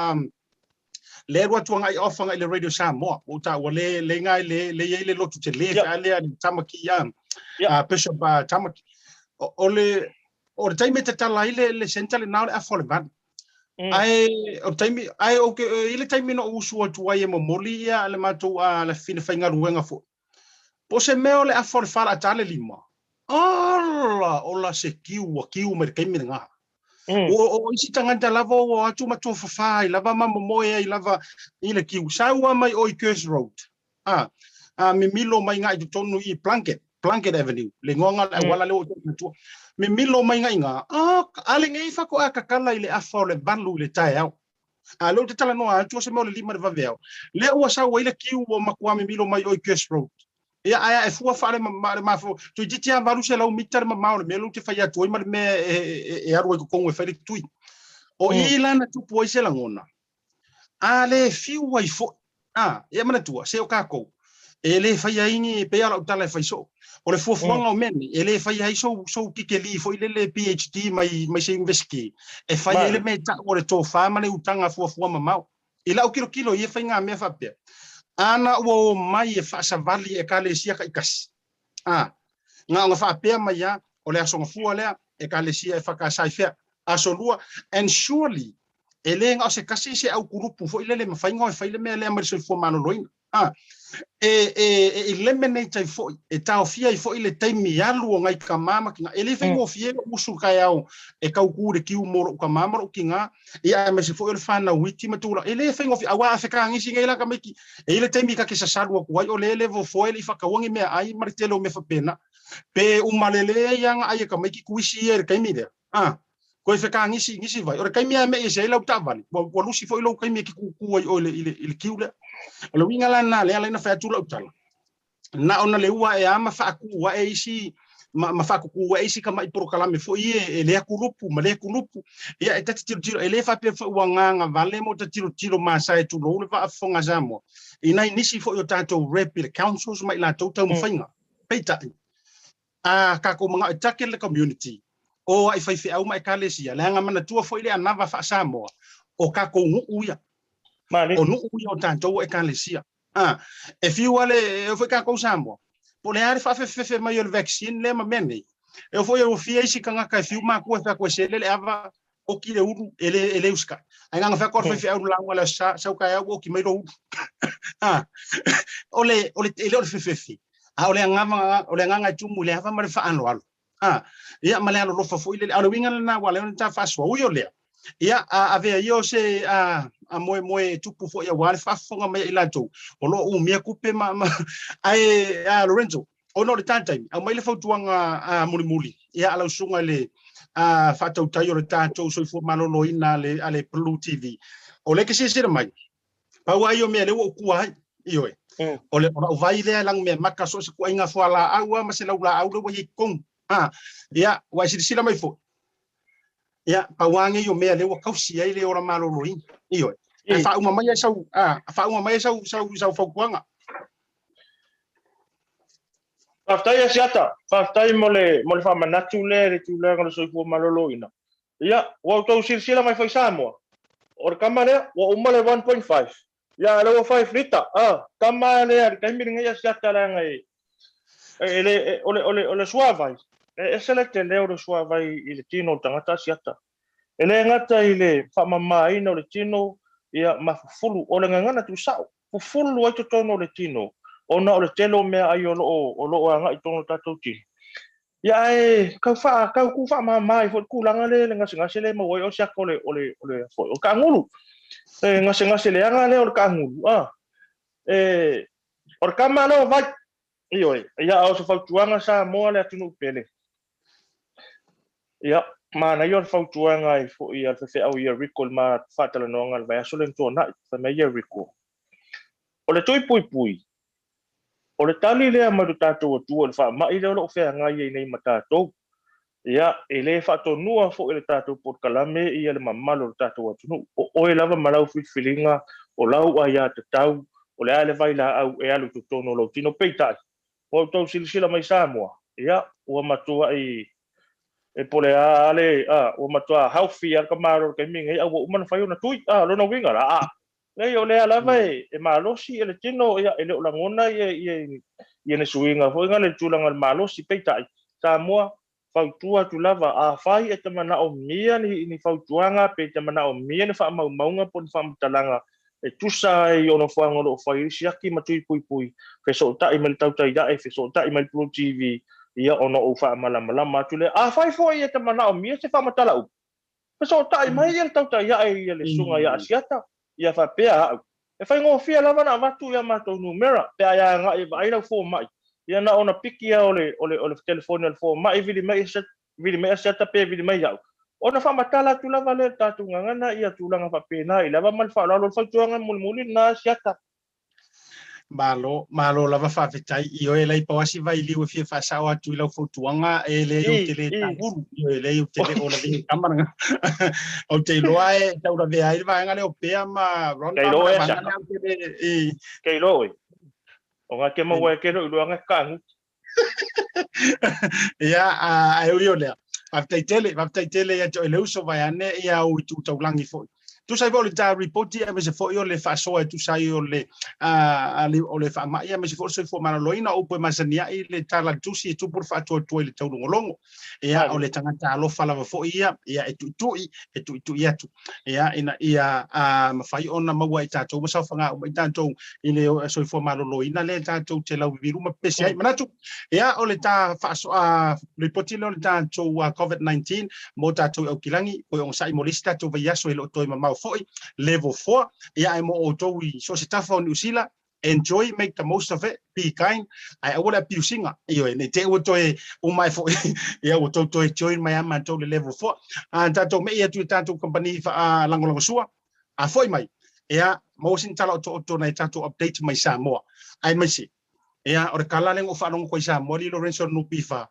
le wa tuanga i ofa ngai le radio Samoa o ta wale le ngai le lotu te le fa le tamaki bishop tamaki o le time te tala le centrale na le afole ban ai o time ai o ke ile time no usu o tuai mo moli ia le matu la fine fainga ruenga fo po se meo le afole fala atale lima ola se kiu me kai minga o isi tanganta lava o atu matu fafai lava mama moe lava ile kiu saua mai o Curse Road mi milo mai ngai tu tonu i Blanket Avenue le ngonga wala le o tu mi milo mai ngai nga ale ngai fa ko akakala ile afole banlu le tai au lo te Talanoa atu se meo le lima de vaveo le o saua ile kiu o makua mi milo mai o Curse Road ia ai fua fale ma fo tu jitia valu se lau mitar ma me lu te faia tu ma me e arwa ko kongo fele tui o ila na tu poi se langona ale fiu wai fo ia mana tua se o kako ele faia ini pe ala utala fai so o le fuanga o men ele faia so kikeli fo ile le PhD mai se investigate e faia ele me ta o le to fa ma le utanga fua mamau ila o kilo ia fainga me fa pe ana o mai e fa vali e kalesia ka ikas nga fa pe mai ya o le aso ngafua le e kalesia e fa ka sai fe asolua and surely ele nga se kasi se au kurupu fo ile le mafainga e fa ile me le mar se fo mano loin eliminate fo e tau fia fo ile taimi yalu ngai ka mama ki ele fa ngo fie usu ka yao e ka ku de ki mo ka mama o kinga ia me se fo ile fa na witi matura ele fa ngo fi awa afeka ngi singa ila ka meki ele taimi ka ke sa salu ku ai o le vo fo ile fa ka wangi me ai martelo me fa pena pe umalele yang ai ka meki ku isi er kai mi de ko fe ka ngi si vai o kai mi me e se ila utavali wo lusi fo ilo kai mi ki ku ai o ile kiule lo winga la na le na fa tula utala na ona le ua e ama fa ku wa e isi ma fa ku wa isi kama i proklame fo ie le akulupu ma le akulupu ia e tati tiro ele fa pe fo wanga vale mo tati tiro ma sa e tu lo fa fonga zamo ina inisi fo yo tato rep the councils mai la tota mo fainga peita ka ko mga take le community o ai fa au mai kalesia le nga mana tua fo ile anava fa samo o ka ko uia o nu uia tanto e kalesia e fiu ale foi ka ko samo po le ari fa fe mai o vaccine le ma meni e foi o fie si kanga ka fiu ma ko fa ko sele le ava o ki le uru ele uska ai nga fa ko fe au la wala sa ka ya o ki mai ro ole ele fe ole nga tumu le ava ma fa anwalo ia male alo lofa fo ile alo winga na wala on ta fa so yo le ia ave yo se moe tupu fo ia wale fa fonga mai ila to o lo u mia kupe ma ai Lorenzo o no le time a mai le fo tuanga muli ia ala sunga le fa TAUTAI o le tato so fo malolo ina le ale BLU TV o le ke se mai pa wa yo me le o kuai io o le o vai le lang me maka so se ku inga fo ala aua ma se la au lo wa kong ia wa sila mai fo ia pawange yo me le wa kausi ai le ora malo loi io fa uma mai sau fo kuanga Aftai ASIATA aftai mole fa manatu le tu le ngalo so fo malo loi na ia wa to sila mai fa Samoa or kamane wa umale 1.5 ia le 5 liter kamane kai mi ngai ASIATA la ngai ele ole suavai e select le o suavai i le tino tangata ASIATA ele ngata i le famama ina o le tino ia mafulu o le ngana tu sao fulu ai to tono le tino ona o le telo me ai o lo anga i tono tatou tino ia e ka ku fa mama i fo ku langa le ngasi le mo o sia ko le o ka ngulu e ngasi le anga le o ka ngulu o ka malo vai io ia o so fa tuanga sa mo le tino pele Ia, mana yo fautuanga I fo ia fe au ia recall ma Talanoa ngal vai so len tona fa me ia recall. O le toi pui. O le tali lea ma tatou atua le fa mai le lo fe nga ia nei matatou. Ia, e le fa tonua fo le tatou podkalame ia le mamalo le tatou atunu. O e lava malau filinga o lau a ia te tau o le ale vai la au e alu tono lo tino peitai. O tau silisila mai Samoa. Ia, ua matua e pole ale o matua haufi al kamaro ke minga ia o man fai ona tui lo no winga la nei o le ala vai e malosi ele tino ia ele o langona ia ne suinga foi ngale tulanga malosi peitai Samoa fautua tu lava a fai e tamana o mia ni fautuanga pe tamana o mia ni fa maunga pon fa talanga e tusa e ono fanga lo fai siaki matui pui fe so ta email tautai da e fe so ta email pro TV ia ono o fa malama tule a fai fo ia te mana o mia se fa matala u so tai mai ia tauta ia le sunga ia ASIATA ia fa pea e fai ngo fia lava na matu ia mato numera pe ia nga e vai na fo mai ia na ona piki ia ole telefone al fo mai vili mai ASIATA pe vili mai ia ona fa matala tu lava le tatu ngana ia tulanga fa pena i lava mal fa lo fa tuanga mulmuli na ASIATA malo lava fa fetai io e lei pawasi vai liu fi fa sa atu lau fotuanga e le o tele tanguru io e lei o tele o la vi kamera o te loae tau la vea vai ngale o pea ma ron ke loe o nga ke mo wa ke lo nga kangu ia a io le after tele ya to le uso vai ane ia o tu tau langi fo tu sai vole ta report ia me se fo io le fa so tu sai io le o le fa ma ia me se fo so fo ma loina o po masania i le tala tu si tu por fa to le tau ngolongo ia o le tanga ta lo fa la fo ia e tu ia tu ia ina ia ma fai ona ma wa ta to so fa nga o ta to i le so fo ma loina le ta to te la viru ma pesi ai manatu ia o le ta fa so report le ta to COVID-19 mo ta to o kilangi o on sai mo lista to va so lo to ma foi level 4 ia mo auto so se tafa New Zealand enjoy make the most of it be kind I will have piusinga io ne te o to e o mai foi ia o to join my am to level 4 and to me ia tu tanto company fa lango sua a foi mai ia mo sin tala to na tanto update mai Samoa ai mai si ia o kala lengo fa longo ko Samoa li Lorenzo no pifa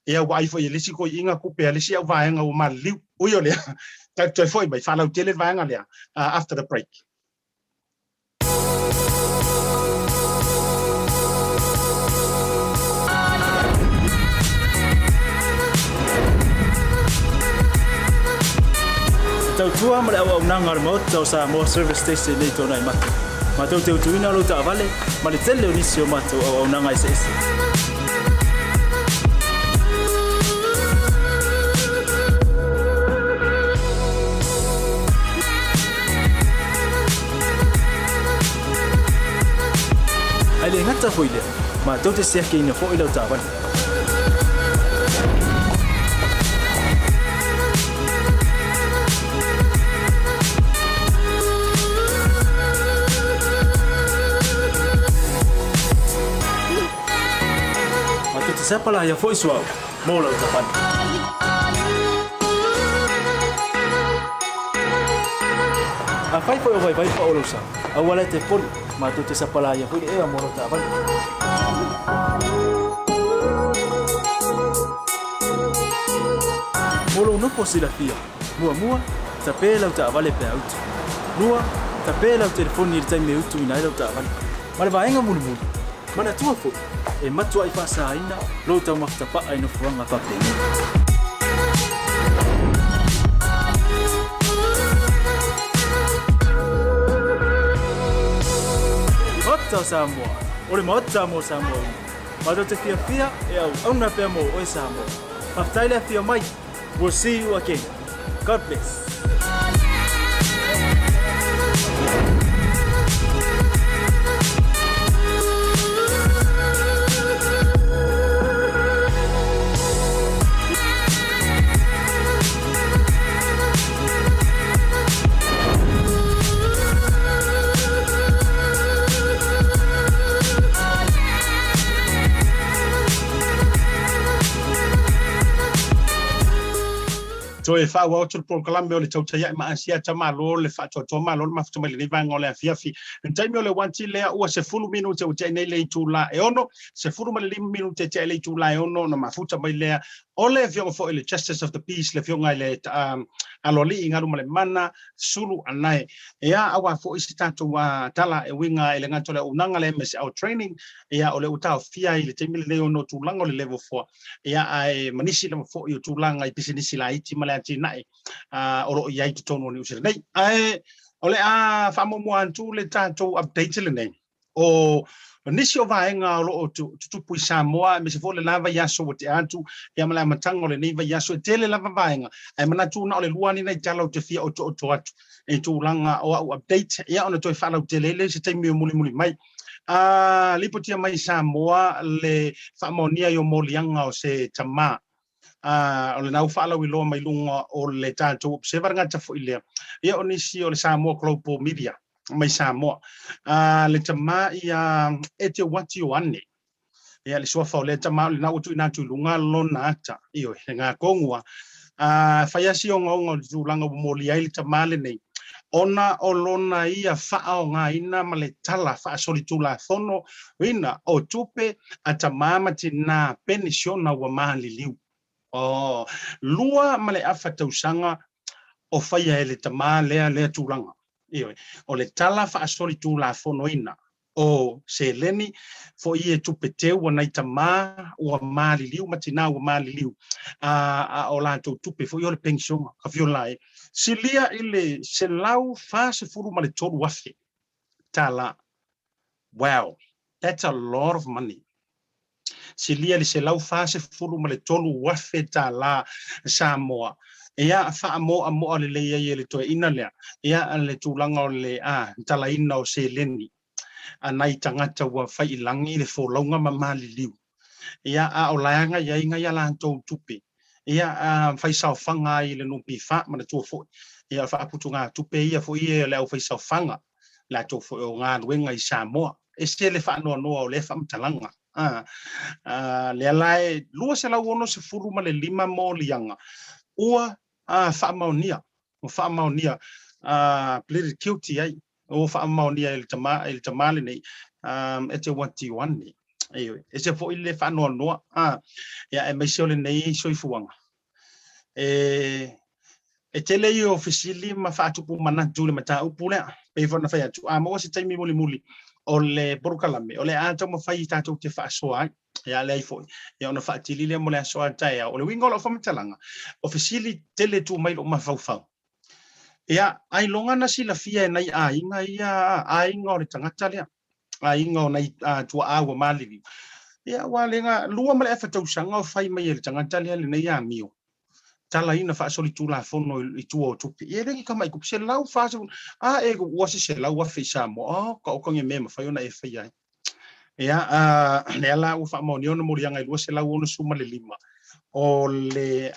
ia wa ifo ile si ko inga ku pe le si au va nga o maliu o yo le ta foi mai fa la tele va nga le after the break tau tua ma le au nanga mo tau sa mo service station nei tona i matu ma tau te utuina lo ta vale ma le tele o nisi o matu au nanga i se ai le ngata foi le ma tau te sia ke ina fo i lo ta vale Siapa lah yang voice wow, mau lah ucapan. Afai foi vai pa olosa. Awala te pon, matu te siapa lah yang foi mau lah ucapan. Molo no posilafia. Mua, tapela ucapan le pe out. Nua, tapela o telefone ni time out ina le ucapan. Mala vaenga mulu. Mana tua fo e matua I fasa ina lo tau maftapa ai no fuanga papeni Ota Samoa ore mota mo Samoa ma do te fia e au na pe mo o Samoa maftaila fia mai we'll see you again God bless Toe fa wa tu program me le TAUTAI ma ASIATA malo le fa to malo ma fa le va ngole fiafi ntai me le wanti le ua se fulu minute o te nei le tula e ono se fulu ma le 5 minute te le tula e ono na mafuta mai le ole fio fo le justice of the peace le fio ngai le aloli Galumalemana Sulu Anae ia awa fo isitato wa tala e winga le ngato le unanga le MS our training ia ole uta fia ile te mil le ono tulanga le level 4 ia ai manisi le fo yo tulanga i business la iti mala ati nai oro ia i tono ni usir nei ai ole famo mo antu le tato update le nei o nisi o vaenga o tu pui Samoa me se fo le lava yaso o te atu ia mala matango le nei va yaso tele lava vaenga ai mana tu na ole luani nei talo te fia o to atu e tulanga o update ia ona toi fala tele le se te mi muli mai lipotia mai Samoa le famonia yo molianga o se tama o le nau fala wi lo mai lunga o le tato se varanga fo ile ia onisi o le Samoa Global Media mai Samoa le tama ia ete wati o ane ia le sofa o le tama le nau tu ina tu lunga lona ata io nga kongua faiasi o nga tulanga molia ile tama le nei ona o lona ia faa o nga ina ma le tala faa solitula thono ina o tupe ata mama tina pensiona wa mahali liu lua ma le afa tausanga o faia ele tama lea tulanga io o le tala faa solitula thono ina o se leni fo ie tupe teu wana itama wa mahali liu matina wa mahali liu o la tupe fo yo le pensiona ka fiolai silia ile se lau fa se furu ma le tolu wafi tala wow that's a lot of money silia le se lau fa se furu ma le tolu wafi tala Samoa ia fa mo le le ye le to ina le ia le tulanga le tala ina o se leni anai tangata wa fai langi le fo longa ma mali liu ia o laanga ia inga ia la to tupe ia fai sa fanga i le no pifa ma to fo ia fa putunga tupe ia fo ia le fai sa fanga la to fo nga wenga i Samoa este le fa no o le fa mtalanga le lai lua se la wono se furu ma le 5 mo lianga ua fa maonia pleaded guilty ai o fa maonia il tama le nei ete wati one ai ese fo ile fa no ya e mesio le nei soifuanga e tele yo officially ma fa tu mana jule mata upule pe fo na fa tu mo se taimi muli o le porkalame o le ata mo fa ita tu te fa soa ya le fo ya ona fa tili le mo le soa tai o le wingo lo fa mtalanga officially tele tu mai lo ma fa ya ai longa na sila fia nai inga ia inga o le tangata le inga o nai tu awa mali ya walenga lua male fa tu sanga fa mai le tangata le nei ya mio tala ina fa solitula fono i tuo tupi e regi kama i kupse lau fa e wasi se lau wa fi Samoa ko nge mema fa yona e fa ya le la u fa mo ni ona morianga i se lau ona suma le 5 o le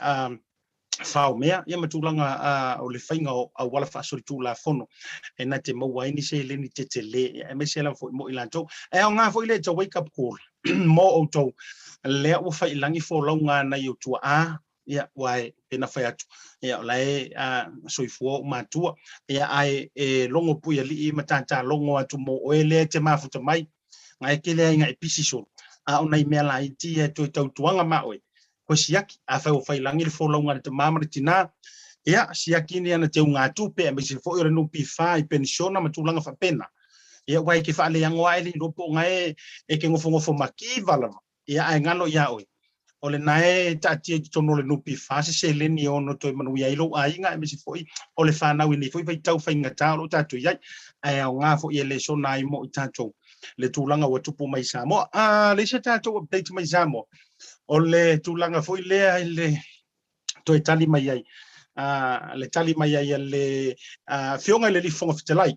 fa mea ia matulanga o le fainga o wala fa solitula fono e na te mo wa ini se le ni tetele e me se la fo mo ilanto e nga fo ile to wake up call mo o to le u fa ilangi fo longa na yo tu ia wai pena fai atu ia lai soifua matua ia ai longo pui ali matata longo atu mo oele te mafuta mai ngai kele ngai pisiso ona i mela i tia to tautuanga ma oi ko siaki a fai langi fo longa te mama tina ia siaki ni ana te unga tupe me se fo ora no pifa i pensiona matulanga fa pena ia wai ke fa le yang wai li lopo ngai e ke ngofo makivala ia ai ngalo ia oi o le nae tati tono le nupi fase se le ni ono to manu ia ilo ainga me si foi o le fana wini foi vai tau fai ngata lo tatu ia ai nga fo ia le so nai mo tatu le tulanga wa tupu mai Samoa le se tatu update mai Samoa o le tulanga foi le to itali mai ai le tali mai ai le fionga le li fonga fitelai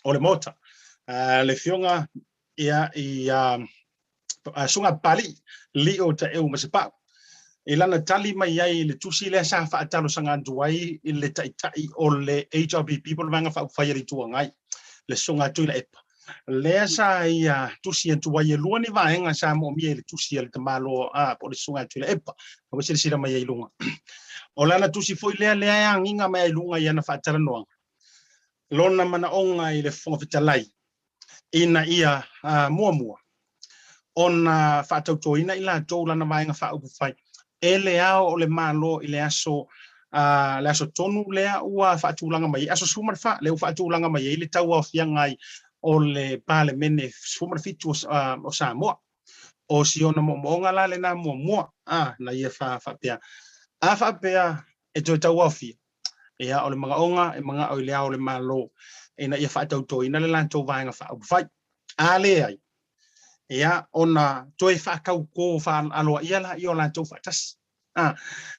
o le mota le fionga ia sunga pali li o ta eu masepa ilana tali mai ai le tusi le sa fa talo sanga duai le tai o le HRB people vanga fa fire tu ngai le sunga tu le le sa ia tusi tu ai lu ni va nga sa mo mi le tusi le malo po le sunga tu le epa o se sira mai ai lunga O lana tusi foi lea ya nginga mai lunga ia na Talanoa. Lona mana onga i le fongafitalai. Ina ia mua. Ona whaatautoina i la tau lana vaenga whaupufai. E lea o le malo i le aso tonu lea ua whaatulanga mai. Aso sumarwha, leo whaatulanga mai. I le tau au fiangai o le pale mene sumarfitu o Samoa. O siona moonga la le na mua. Na ia whaapea. A whaapea e toi tau au fia. Ia o le mga onga, e mga o i lea o le malo. E na ia whaatautoina le lantou vaenga whaupufai. A lea ai. Ia ona toi whakau ko aloa ia la i o lantou whaatas.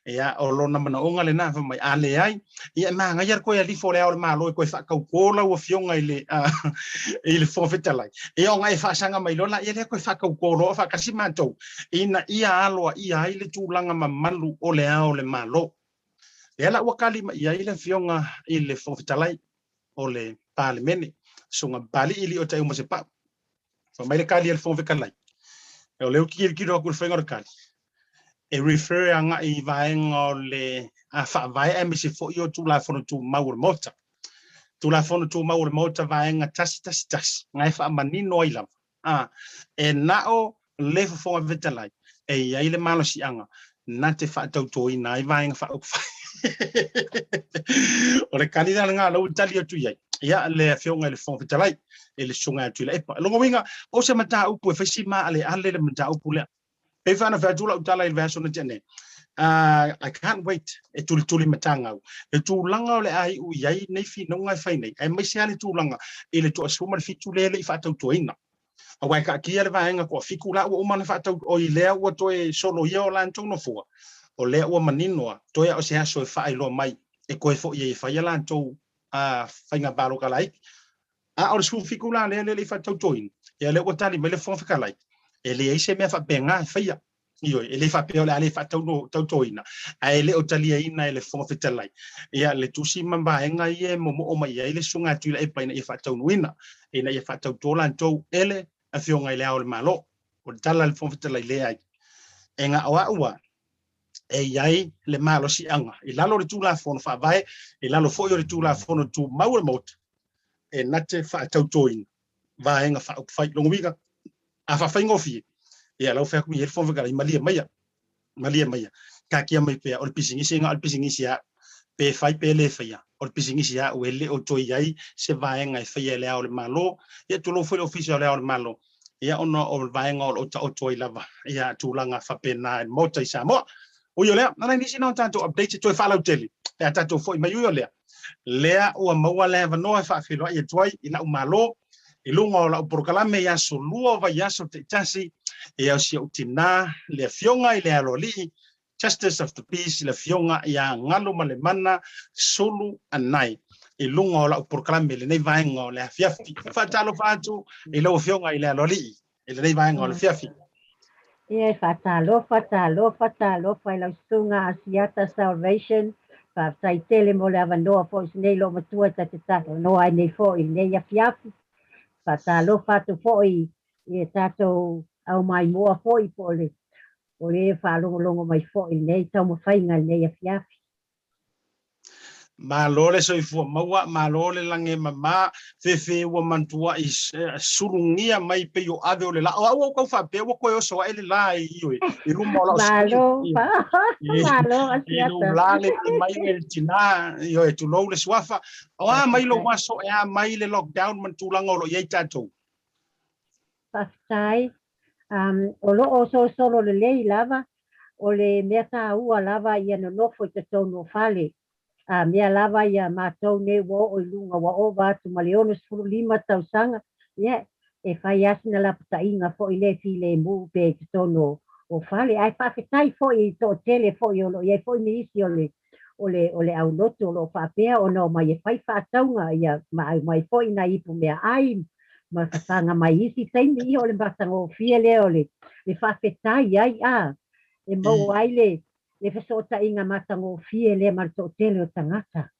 Ia o lona mana onga le na mai ale ai. Ia manga ia koe alifo lea o le malo e koe whakau ko lau a fionga i le fongafitalai. Ia o ngai whaasanga mai lola ia le koe whakau ko loa whakasi mātou. Ina ia aloa ia i le tūlanga mamalu o lea o le malo. Ia la wakali ma ia i le fionga i le fongafitalai o le pale mene. Sunga bali ili o te umasepa. So mai le kali el fon vekalai. E o leo kiro ku whainga o kali. E refer anga i vaenga o le vai e misi fo i o tū la fono tū maure mota. Tū la fono tū maure mota vaenga tasi. Ngai wha manino i lava. E nao le fonga vetalai. E ia i le malo si anga. Na te wha tautoi na i vaenga wha ukwhai. O le kali da ngā lau tali atu iai. Ia le fionga le fonga vetalai. E le sunga atu ila epa. Longo winga, o se mata upu e whaisi maa ale le mata upu lea. Pe whana whaatula utala i verso na tene. I can't wait. E tuli matanga au. E tūlanga o le ai u iai nei fi nongai whainei. E mai se ale tūlanga. E le toa suma le fitu lea le i whaatau toina. A wai ka kia le vaenga kua fiku la ua umana whaatau o i lea ua toe solo ia o lantou no fua. O lea ua maninoa. Toia o se aso e whaailoa mai. E koe fo ia i whaia lantou whainga balo ka laiki. O le sufiku la le i whaatau toina. E le ua tali mai le fonga lai. E le eise mea whapenga e whaia. Ioi, e le whapeo le ale whaatau toina. E le o tali aina e le fonga whitalai. E le tusi mambaenga i e momo o mai e le sunga tuila e paina i whaatau nuina. E na i whaatau tola antou ele a whionga i le ao le malo. O le tala le fonga whitalai le ai. E ngā oa ua. E iai le malo si anga. I lalo le tūla fono whaavae. I lalo fo i le tūla fono tū maure mot. E nate whaatau toina. Vaenga whaukwhai longo wika. A whawhaingo fie. Ia lau whaku i he fonga kara i malia maia. Ka kia mai pea o le pisingisi nga o le pisingisi a. Pe whai pe le whaia. O le pisingisi a ue le o toi iai se vaenga i whaia lea o le malo. Ia tulo whai ofisi o lea o le malo. Ia ono o le vaenga o toi lava. Ia tūlanga whapena e mota i Samoa. Uio lea, nana nisi nao tātou update toi whalau teli. Ia tātou fo i mai uio lea. Lea ua maua lea vanoa e whaafilua i tuai i lau malo. I lunga o lau porokalame i aso lua vai aso te tasi. E au si au tina le fionga i le aloli. Justice of the Peace le fionga i a Galumalemana Sulu Anae. I lunga o lau porokalame le nei vaenga o le fiafi. Whatalo whatu i lau fionga i le aloli. I le nei vaenga o le fiafi. Ia whatalo whai lau sunga ASIATA Salvation. Whai tele mo le avanoa fo i nei lo matua ta te Talanoa i nei fo i nei a fiafi. Whatalo whatu fo i tatou au mai moa fo i po le. O le whalongo mai fo i nei tau mo whainga nei a fiafi. Malole so i fua maua, malole lange mama, fefe ua mantua i surungia mai pe yo ave o le la. Au kau whape, ua koe oso wa ele la i iwe. I ruma o la o malo, ASIATA. I rumlale i mai e tina, i e tu lou le swafa. Oa mai lo waso e a mai le lockdown mantulanga o lo iei tatou. Pastai, o lo o solo le lei lava, o le mea tā ua lava i ano nofo i te tono fale. Mea lava ia mātou ne wo o ilunga wa o wātu maleono 15 tausanga. Ia, e whai asina la putainga fo i le fi le mu pe te tono o fale. Ai whawhetai fo i to tele fo i olo. Ia fo i me isi o le au loto o lo whapea o no mai e whai whataunga. Ia mai fo i na ipu mea ai. Ma whanga mai isi taimi i o le mbatango fia le o le. Le whawhetai ai e mau ai le whasota inga matango fie le marto tele o tangata.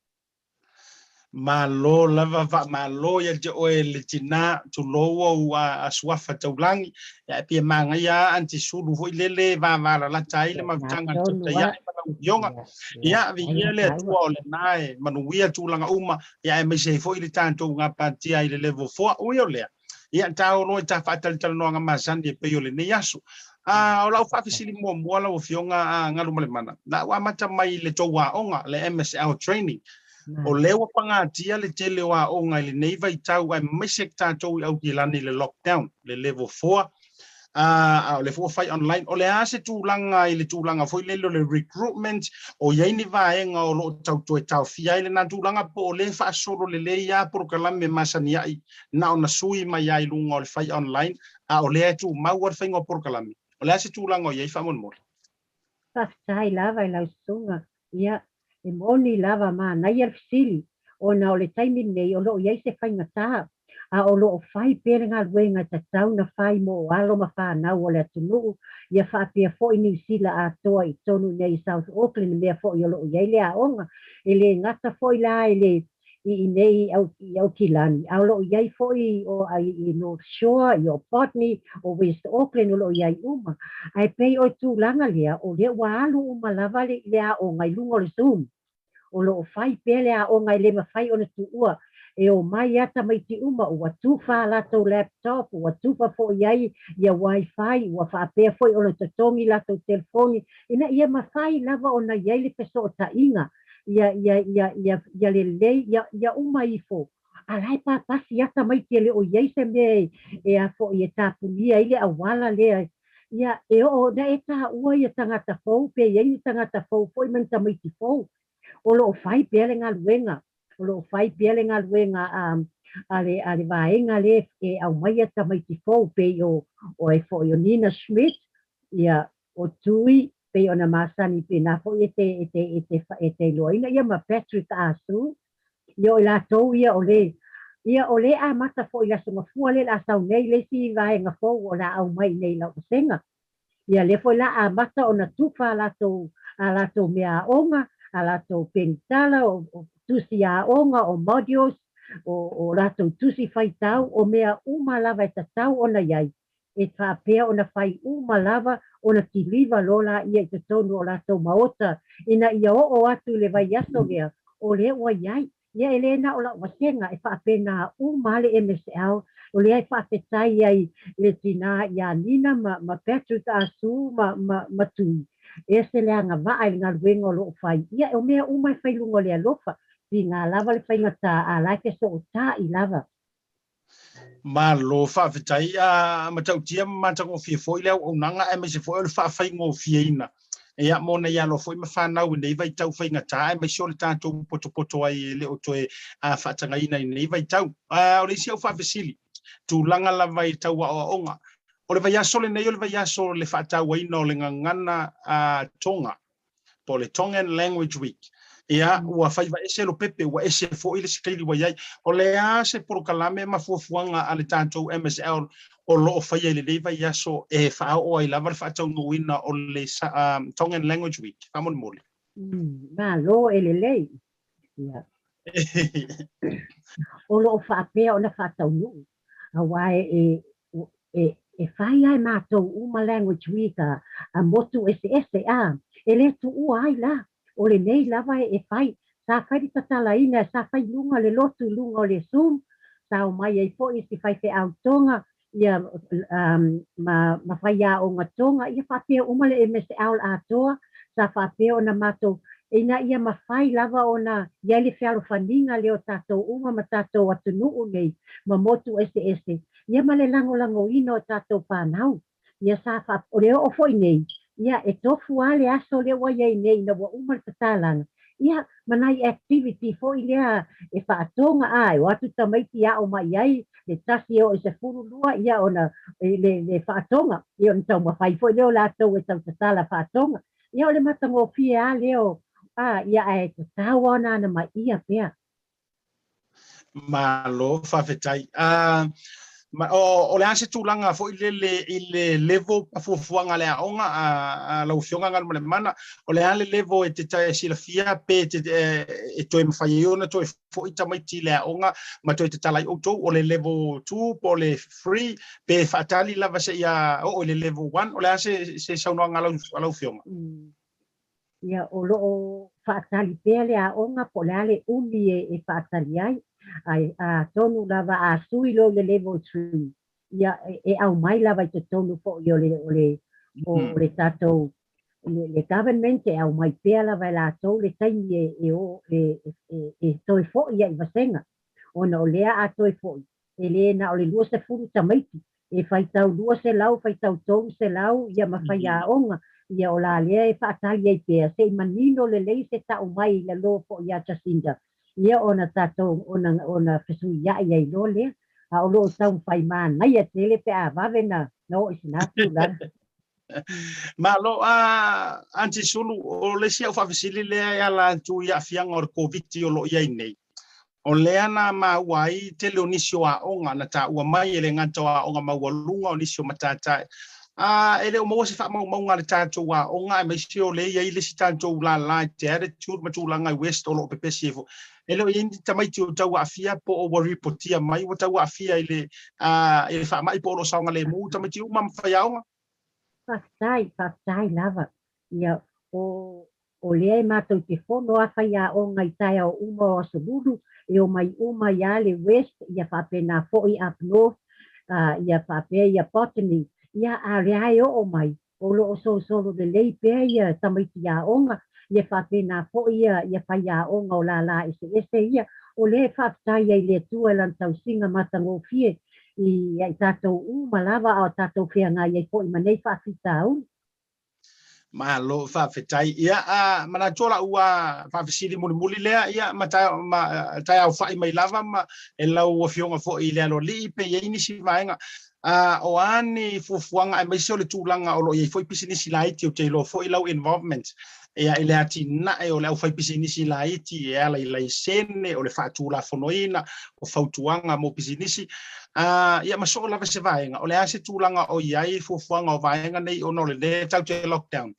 malo lava va malo ya je oe le tina tu lowo a suafa taulangi ya pia manga ya anti sulu foi lele va la tai le mavtanga tu ya yonga ya vi le tu ole nai manuia tu langa uma ya me se foi le tanto nga patia ile level 4 o le ya tau no ta fatal tal no nga masandi pe yo le ne yasu o la fa fisili mo mo la o fionga Galumalemana na wa mata mai le towa onga le MSL training o lewa pangatia le tele wa onga le nei vai tau ai mesek tatou au ki lani le lockdown le level 4 le 4 fight online o le ase tūlanga i le tūlanga foi le recruitment o yaini vaenga o lo tau fia ile na tūlanga po le fa solo le ya por kalame masania i na ona sui mai ai lunga o le fight online o le tu mawar fainga por kalame o le ase tūlanga o yai fa mon mol Pasai lava la sunga ia e moni lava ma na ia fisili ona o le taimi nei o lo ia se fainga ta a o lo fai perenga wenga ta tauna fai mo alo ma fa na o le tunu ia fa pe fo New Zealand a toi tonu nei South Auckland me fo yo lo ia le a onga ele ngata fo la ele i nei au kilani au lo ia fo o ai no shore yo Putney o West Auckland lo ia uma ai pei o tu langa lea o le walu uma lava le a o ngai lungo le zoom o lo fai pele a o ngai le ma fai ona tu ua e o mai ata mai ti uma o tu fa la to laptop o tu fa fo iai ia wifi o fa pe fo o le tongi la to telefoni ina ia ma fai lava ona iai le peso ta inga ia le uma ifo alai pa pasi ata mai te le o iai se me e a fo ia tapunia ile a wala le ia e o na e ta ua ia tangata fou pe iai tangata fou foi man tamaiti fou o lo fai pele Galuenga o lo fai pele Galuenga ale vaenga le e au mai ata mai ti fou pe o e fo yo Nina Schmidt ia o tui pe ona masani pe na fo te loina ia ma Patrick Asu yo la to ia o le a mata fo ia songa fuale la sau nei le si vaenga fo o la au mai nei la senga ia le fo la a mata ona tufa la to mea onga ala to pentala o tusi a onga o modules o rato tusi fai tau o mea uma lava e tau ona iai e ta pea ona fai uma lava ona tiliva lola ia te tonu o rato maota ina ia o atu le vai aso gea o le ua iai ia elena o la wasenga e fa pena uma le MSL o le ai fa petai ai le tina ia Nina ma Patrick Asu ma tui e se le anga va ai Galuenga o lo fai ia o mea uma fai lungo le alofa di nga lava le fai ngata a la ke so ta i lava ma lo fa vitai ma tau tia ma tau fi foi le o nanga e me se foi le fa fai ngo fi ina e ya mona ya lo foi ma fa na nei vai tau fai ngata e me so le tanto poto ai le o toe a fa tanga ina nei vai tau o le sia fa fisili tu langa la vai tau o onga o le vai aso le nei o le vai aso le fa tau ai no le ngana tonga po le Tongan Language Week ia ua fai va ese lo pepe ua ese fo ile skili wa iai o le a se por kalame ma fuafuanga ale tanto MSL o lo fai ile le vai aso e fa o ai lava fa tau no wina o le Tongan Language Week famon mole ma lo ele lei ia o lo fa pe ona fa tau no a wai e fai ai matou uma Language Week a motu ese a ele tu ai la o le nei lava e fai sa fai tatalaina sa fai lunga le lotu lunga o le Zoom sa o mai ai fo i si fai fe autonga ia ma fai a o ngatonga ia fa pe uma le MSL atoa sa fa pe ona matou ina ia ma fai lava ona ia le fe alofaninga le o tatou uma ma tatou atunuu nei ma motu ese ia ma le lango ino tatou panau ia sa fa o le o foi nei ia e tofu ale aso le wa ye nei na wa uma tatalanga ia manai activity fo ile e fa atonga ai o atu tamaiti a o mai ai le tasi o se furu lua ia ona le fa atonga ia on tau fai fo le la to e tau tatala fa atonga ia o le matango fie a leo ia e tawana na mai ia pea malo fa fetai Ma o le ase tulanga fo ile level afuafuanga le aonga a lau fionga Galumalemana o le ale level e te tai silafia pe te e toi mawhai ona toi fo i tamaiti le aonga ma toi te talai outou o le level 2 po le 3 pe whaatali lava se ia o le level 1 o le ase se saunoanga lau fionga. Ia o loo whaatali pea le aonga po le ale umi e whaatali ai. Ai a tonu lava a sui lo le level 3 ia e au mai lava te tonu po i o le tatou le government e au mai pea lava la tau le taimi e toi fo ia i vasenga ona o lea a toi fo e le na o le lua se furu tamaiti e fai tau lua se lau fai tau tau se lau ia mawhai a onga ia o la lea e whaatali ai pea se manino le lei se tau mai le lo fo ia Jacinda ia ona tatou ona fesui ia ia lo le a o lo tau fai mana ia tele pe a vavena no isinatu la Ma lo anti sulu o le sia fa fisili le ala tu ia fianga o covid o lo ia nei o le ana ma wai te le onisio a onga na ta ua mai ele ngata a onga ma walunga onisio matata ele o mo se fa mo nga le tatou a onga me sio le ia ile si tatou la te attitude matulanga west o lo pepesifo ele o indi tamaiti o tau afia po o reportia mai o tau afia ile ele fa mai po lo saunga le mu tamaiti o mam fa yaunga Pastai lava ia o lea mātou te whono a whai a o ngai tai o uma o Saburu e o mai uma ia le west ia whapena fo'i up north ia whape ia botany ia a reai o mai o lo o so de lei pea ia tamaiti a onga ia whapena fo'i ia whai a onga o la ese ia o lea whaptai ia le tua lantau singa matango fie i tātou uma lava o tātou whianga i po i manei whawhitau. Ma lo whawhitai ia mana tola ua whawhisiri muli lea ia ma tai au whai mai lava ma e lau o fionga fo i lea lo li pe ia inisi vaenga o ani fufuanga e maisio le tūlanga o lo i foi pisinisi laiti o te lo fo i lau involvement ia ele ati na e o le au fai pisinisi laiti e ala i lai sene o le whaatula fonoina o fautuanga mo pisinisi ia maso lava se vaenga o le ase tūlanga o iai fufuanga o vaenga nei o no le tau te lockdown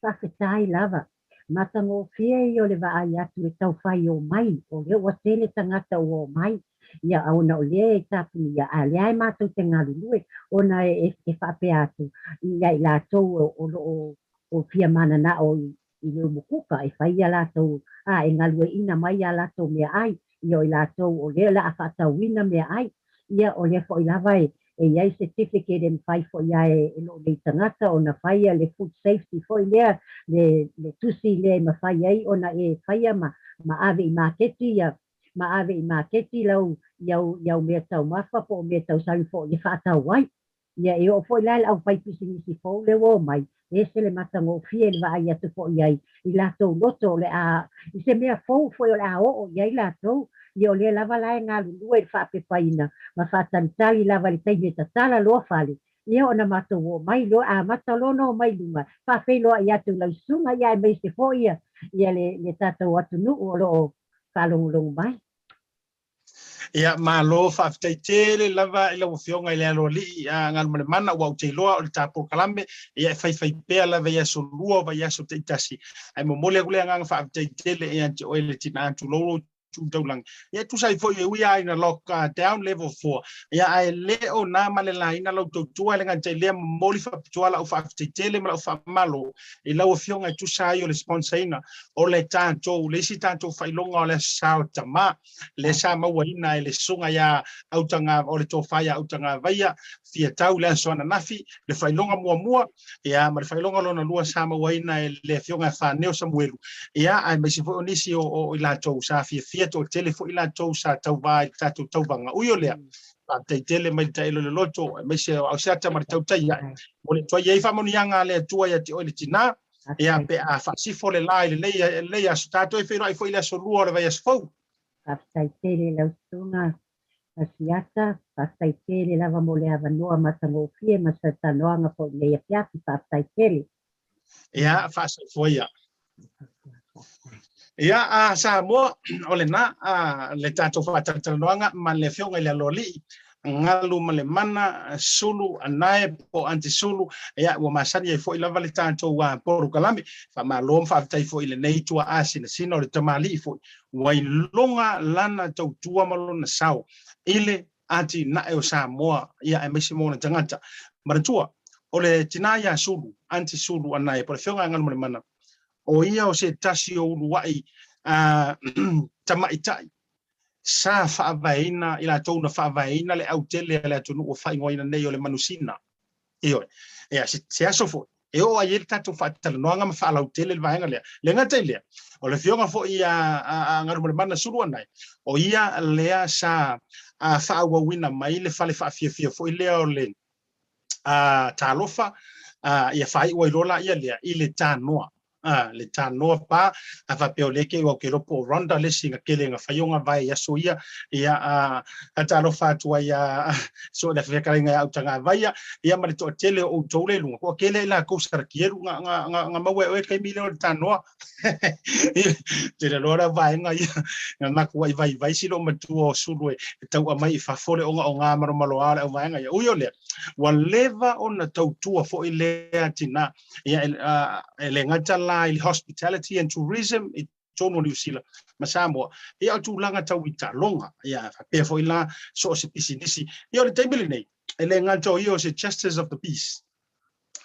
Whawhitai lava. Matango fia i o le wa ai atu e tau whai o mai. O leo wa tele tangata o mai. Ia auna o lea e tapuni ia a lea e mātou te ngalulue. Ona e whape atu. Ia i lātou o fia mana na o i leo mukuka. E whai a lātou. E ngalue ina mai a lātou mea ai. Ia i lātou o lea la a whatau ina mea ai. Ia o lea fo i lava e iai certificate e mwhai fo ia e lo le tangata o na whai le food safety fo i lea le tusi lea ma whai ai o na e whai ma ave i maketi ia ma ave i maketi lau iau mea tau mawha po mea tau sari fo i whaatau wai ia e o fo i lai au whai pisinisi fo le o mai e se le matango fie le wa ai atu fo iai i latou loto le i se mea fo i le a o iai latou ia o lea lava lae ngā lulua i whapepaina ma whaatantali lava le taimi e tatala loa whale. Ia o na matou o mai loa, matalono o mai lunga. Whawhai loa i atu lau sunga ia e mai se fo ia le tātou atu nu o loo whalongolongo mai. Ia malo whawhitai tele lava i lau fionga i lea lo li Galumalemana ua utei loa o le tāpō kalame ia e whai pēa lava ia so lua wa ia so te itasi. Ai mo mole agulea nganga whawhitai tele e anti oele tina antu lolo tūtaulang. Ia tu sai fo i ui na lock down level 4. Ia ai leo na male la ina lau tautua le ngantai lea moli whapituala o whawhitele ma lau whamalo i lau fionga tu sai o le sponsaina o le tātou, le si tātou whailonga o le sao tama, le sa maua ina e le sunga ia autanga o le tōwhaia autanga vaia, fia tau le ansoana nafi, le whailonga mua, ia ma le whailonga lona lua sa maua ina e le fionga whaneo Samuelu. Ia ai mai si fo onisi o i lātou sa fia to telefo ila to sa tau vai tatu tau vanga uyo lea pa te tele mai te ilo le loto mai se ASIATA ma TAUTAI ya mo le toi ei fa mo nianga le tua ya te ole tina e a pe a fa si fo le lai le ya stato e fero ai fo ila so luo le vai asfo Pastai tele lau sunga ASIATA pastai tele lava mo le avanoa matango fie ma sa tanoanga po le ia piati pastai tele ia fa sa fo ya ia sa mo ole na le tato fa Talanoa ma le fionga le loli Galumalemana Sulu Anae po anti Sulu ia ua masani ai fo lava le tātou wa Porokalame fa malom fa tai fo ile nei tua asina sino le tamali fo wai longa lana tau tua malona sao ile anti na e o Samoa ia e mesi mo na tangata maratua o le tinaya Sulu anti Sulu Anae po le fionga Galumalemana o ia o se tasi o uruai tamaitai sa faavaina ila tona faavaina le autele le atunu o faingoina nei o le manusina io e se aso fo e o ai tatu fatalanoanga ma fa autele le vaenga le ngata ile o le fionga fo ia Galumalemana Sulu Anae o ia lea sa faawawina mai le fale faafia fo ile o le talofa ia fai o ilola ia le ile Talanoa le Talanoa pa ava peoleke o ke ropo ronda le singa kele nga fayonga vai ya soia ia Talofa tua ia so le fekaringa au tanga vai ia mari to tele o tole lunga ko kele la ko sarkieru nga mawe o ke mile o Talanoa te lora vai nga ia nga ku vai silo matu o sulu e tau mai fa fole o nga malo ala vai nga o yo le waleva ona tau tua fo ile atina ia le ngata il hospitality and tourism I tono New Zealand masamo ia tu langa tau ita longa ia pe fo ila so se pisinisi ia le table nei ele ngato io se justice of the peace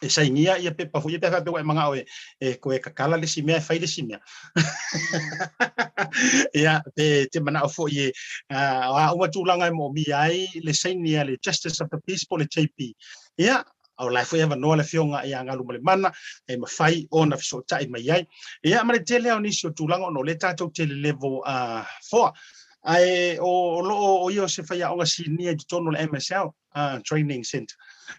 e saingia ia pe pa fo ia pe pe manga o e ko e kakala le simea fai le simea ia pe te mana fo ie o tu langa mo mi ai le sainia le justice of the peace po le JP ia au lai foi ava no le fionga ia Galumalemana e mafai ona fiso tai mai ai ia mare tele au nisi o tulanga no le tatou tele level 4 ai o io se fai o sinia di tono le MSL training center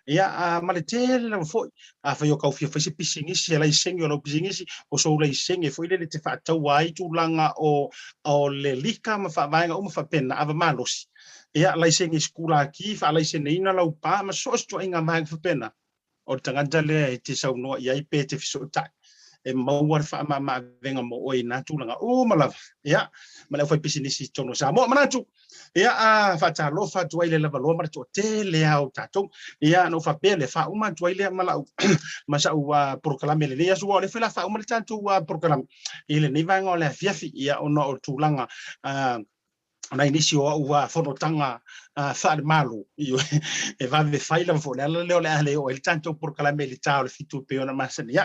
ia mare tele foi fai o kaufia fai se pisingisi lai sengi o lo pisingisi o so lai sengi foi le te fa tau ai tulanga o le lika ma fa vainga o ma fa pena ava malosi ia lai sengi skula ki fa lai senina lau pa ma so sto inga mai fa pena o tangata le te sau no ia pe te fiso tai e mauar fa ma venga mo o ina tulanga o malava ia ma le foi pisinisi tono sa mo manatu ia fa talo fa tuile la valo mar to tele au tato ia no fa pele fa uma tuile mala ma sa u Porokalame le ia so le fa fa uma tanto Porokalame ile ni vanga le fiafi ia ono o tulanga na inisio o fonotanga fa malo io e va ve fai la fola le o il tanto Porokalame le tao le fitu pe ona masani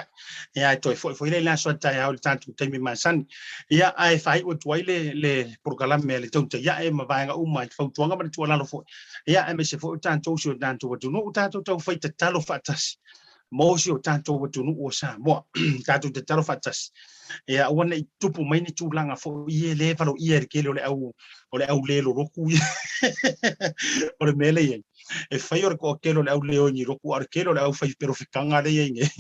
ia to foi le la so tai au tanto temi masani ia ai fai o tuile le Porokalame le tonta ia e ma vanga uma fa tuanga ma tu la lo foi ia e me se foi tanto so tanto o tu no tanto to foi te talo fatas mosi o tanto o tu no o sa mo tanto te talo fatas ia ona I tupu mai ni tulanga fo ie le falo ie ke le au le lo roku o le mele ye e fai o ko ke le au le ni roku ar ke le au fai pero fikanga le ye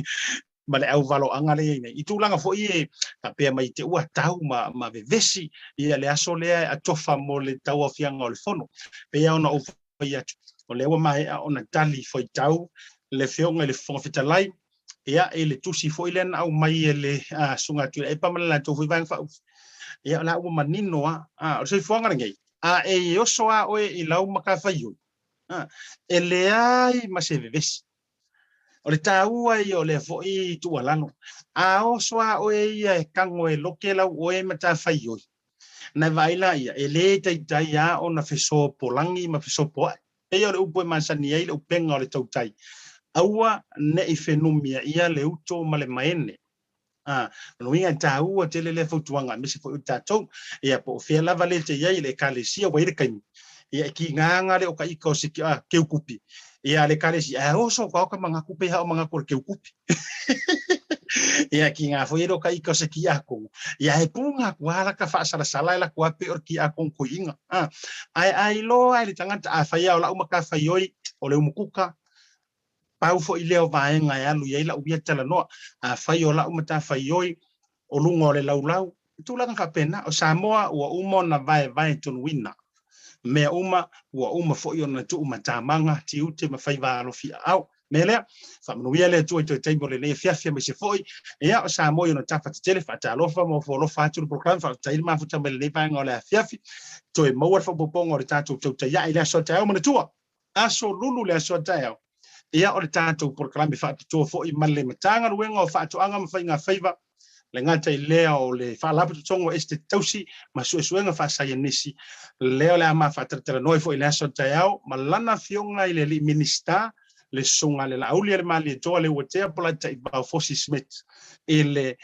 ma le au valo anga le ye I tulanga fo ie ta pe mai te ua tau ma vevesi ia le aso le a tofa mo le tau afianga o le fono pe ona o fai atu o le mai ona tali foi tau le fionga le fonga fitalai ia ele tusi foi len au mai ele sunga tu e pamala to foi vang fa ia la o manino o se fonga ngai e o soa o I lau maka fayu ele ai ma se veves o le tau ai o le foi tu alano o soa o ia kango e lokela o e mata fayu na vaila ia ele tai ia ona feso polangi ma feso po e o le upo mansani ai le upenga o le TAUTAI aua ne I fenumia ia le uto ma le maene no ia tau tele le fotuanga me se fo tatou ia po fe lava le te ia le kalesia wa ile kai ia ki nganga le o kai ko se ke ukupi ia le kalesia o so ka manga kupe ha manga ko ke ukupi ia ki nga fo iro kai ko se ki ako ia e punga kwala ka fa sala la kwa pe or ki ako ko inga ai lo ai le tangata a fa ia o la uma ka fa yoi o le umukuka pau fo I leo vaenga e alu ia ubia Talanoa fai o la umata fai oi o lunga o le laulau tulanga ka pena o Samoa ua uma na vai tonu wina mea uma fo I ona tu umata manga ti ute ma fai valo fia au melea fa manuia le tu to table le fiafia me se foi ia o Samoa ona tafa tele fa talofa mo fo lo fa tu program fa tai ma fu tambele le vaenga o le fiafi to e mo fa popongo o tatu to ya ile so tai o mana tua aso lulu le aso tayo ia o le tātou proklame whaatutua fo'i ma le matanga ruenga o whaatuanga ma whainga whaiva le ngata i lea o le whaalapu tongo este tausi ma suesuenga whaasaya nisi leo le ama whaataratara noi fo'i le aso tayo ma lana fionga i le li minista le sunga le lauli le mali e toa le uatea polata i bau fosi smith i le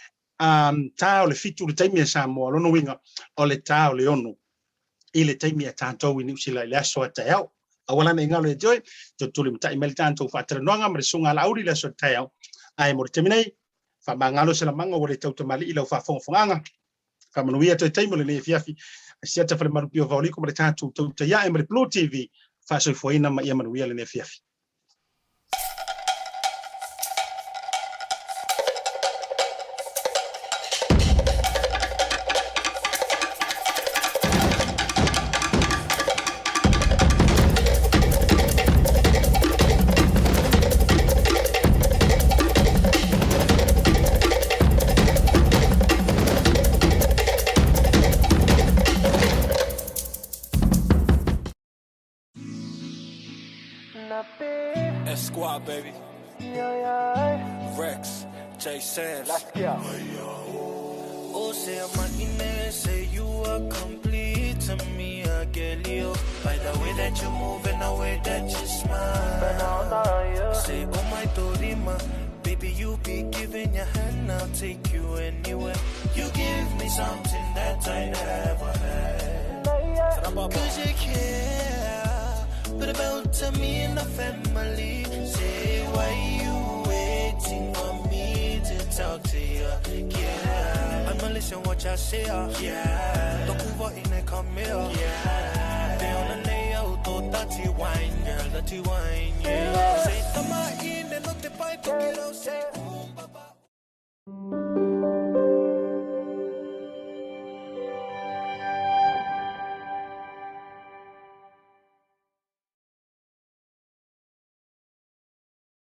tau le fitu le taimi e Samoa lono winga o le tau le onu i le taimi e tātou i niusila i le aso tayo awala na ingalo e joy to tuli mta email tanto fatara noanga ma sunga la auri la so tayo ai mo terminai fa mangalo se la manga o le tauta mali ila fa fonga fa manuia to taimo le fiafi ASIATA fa le maru pio vauli ko le tanto to ya e BLU TV fa so foina ma ia manuia le fiafi Squad, baby. Rex, J. Sands. Oh, say I'm say you are complete to me, I get you. By the way that you move and the way that you smile. Say, oh my Dorima, baby, you be giving your hand, I'll take you anywhere. You give me something that I never had. Cause you care, but about to me and the family. Say, why you waiting on me to talk to you? Yeah, I'ma listen what y'all say. Yeah, don't move on in and come here. Yeah, they on the nail, to dirty wine, girl, dirty wine. Yeah, say, tama in and not the pipe, get out, say.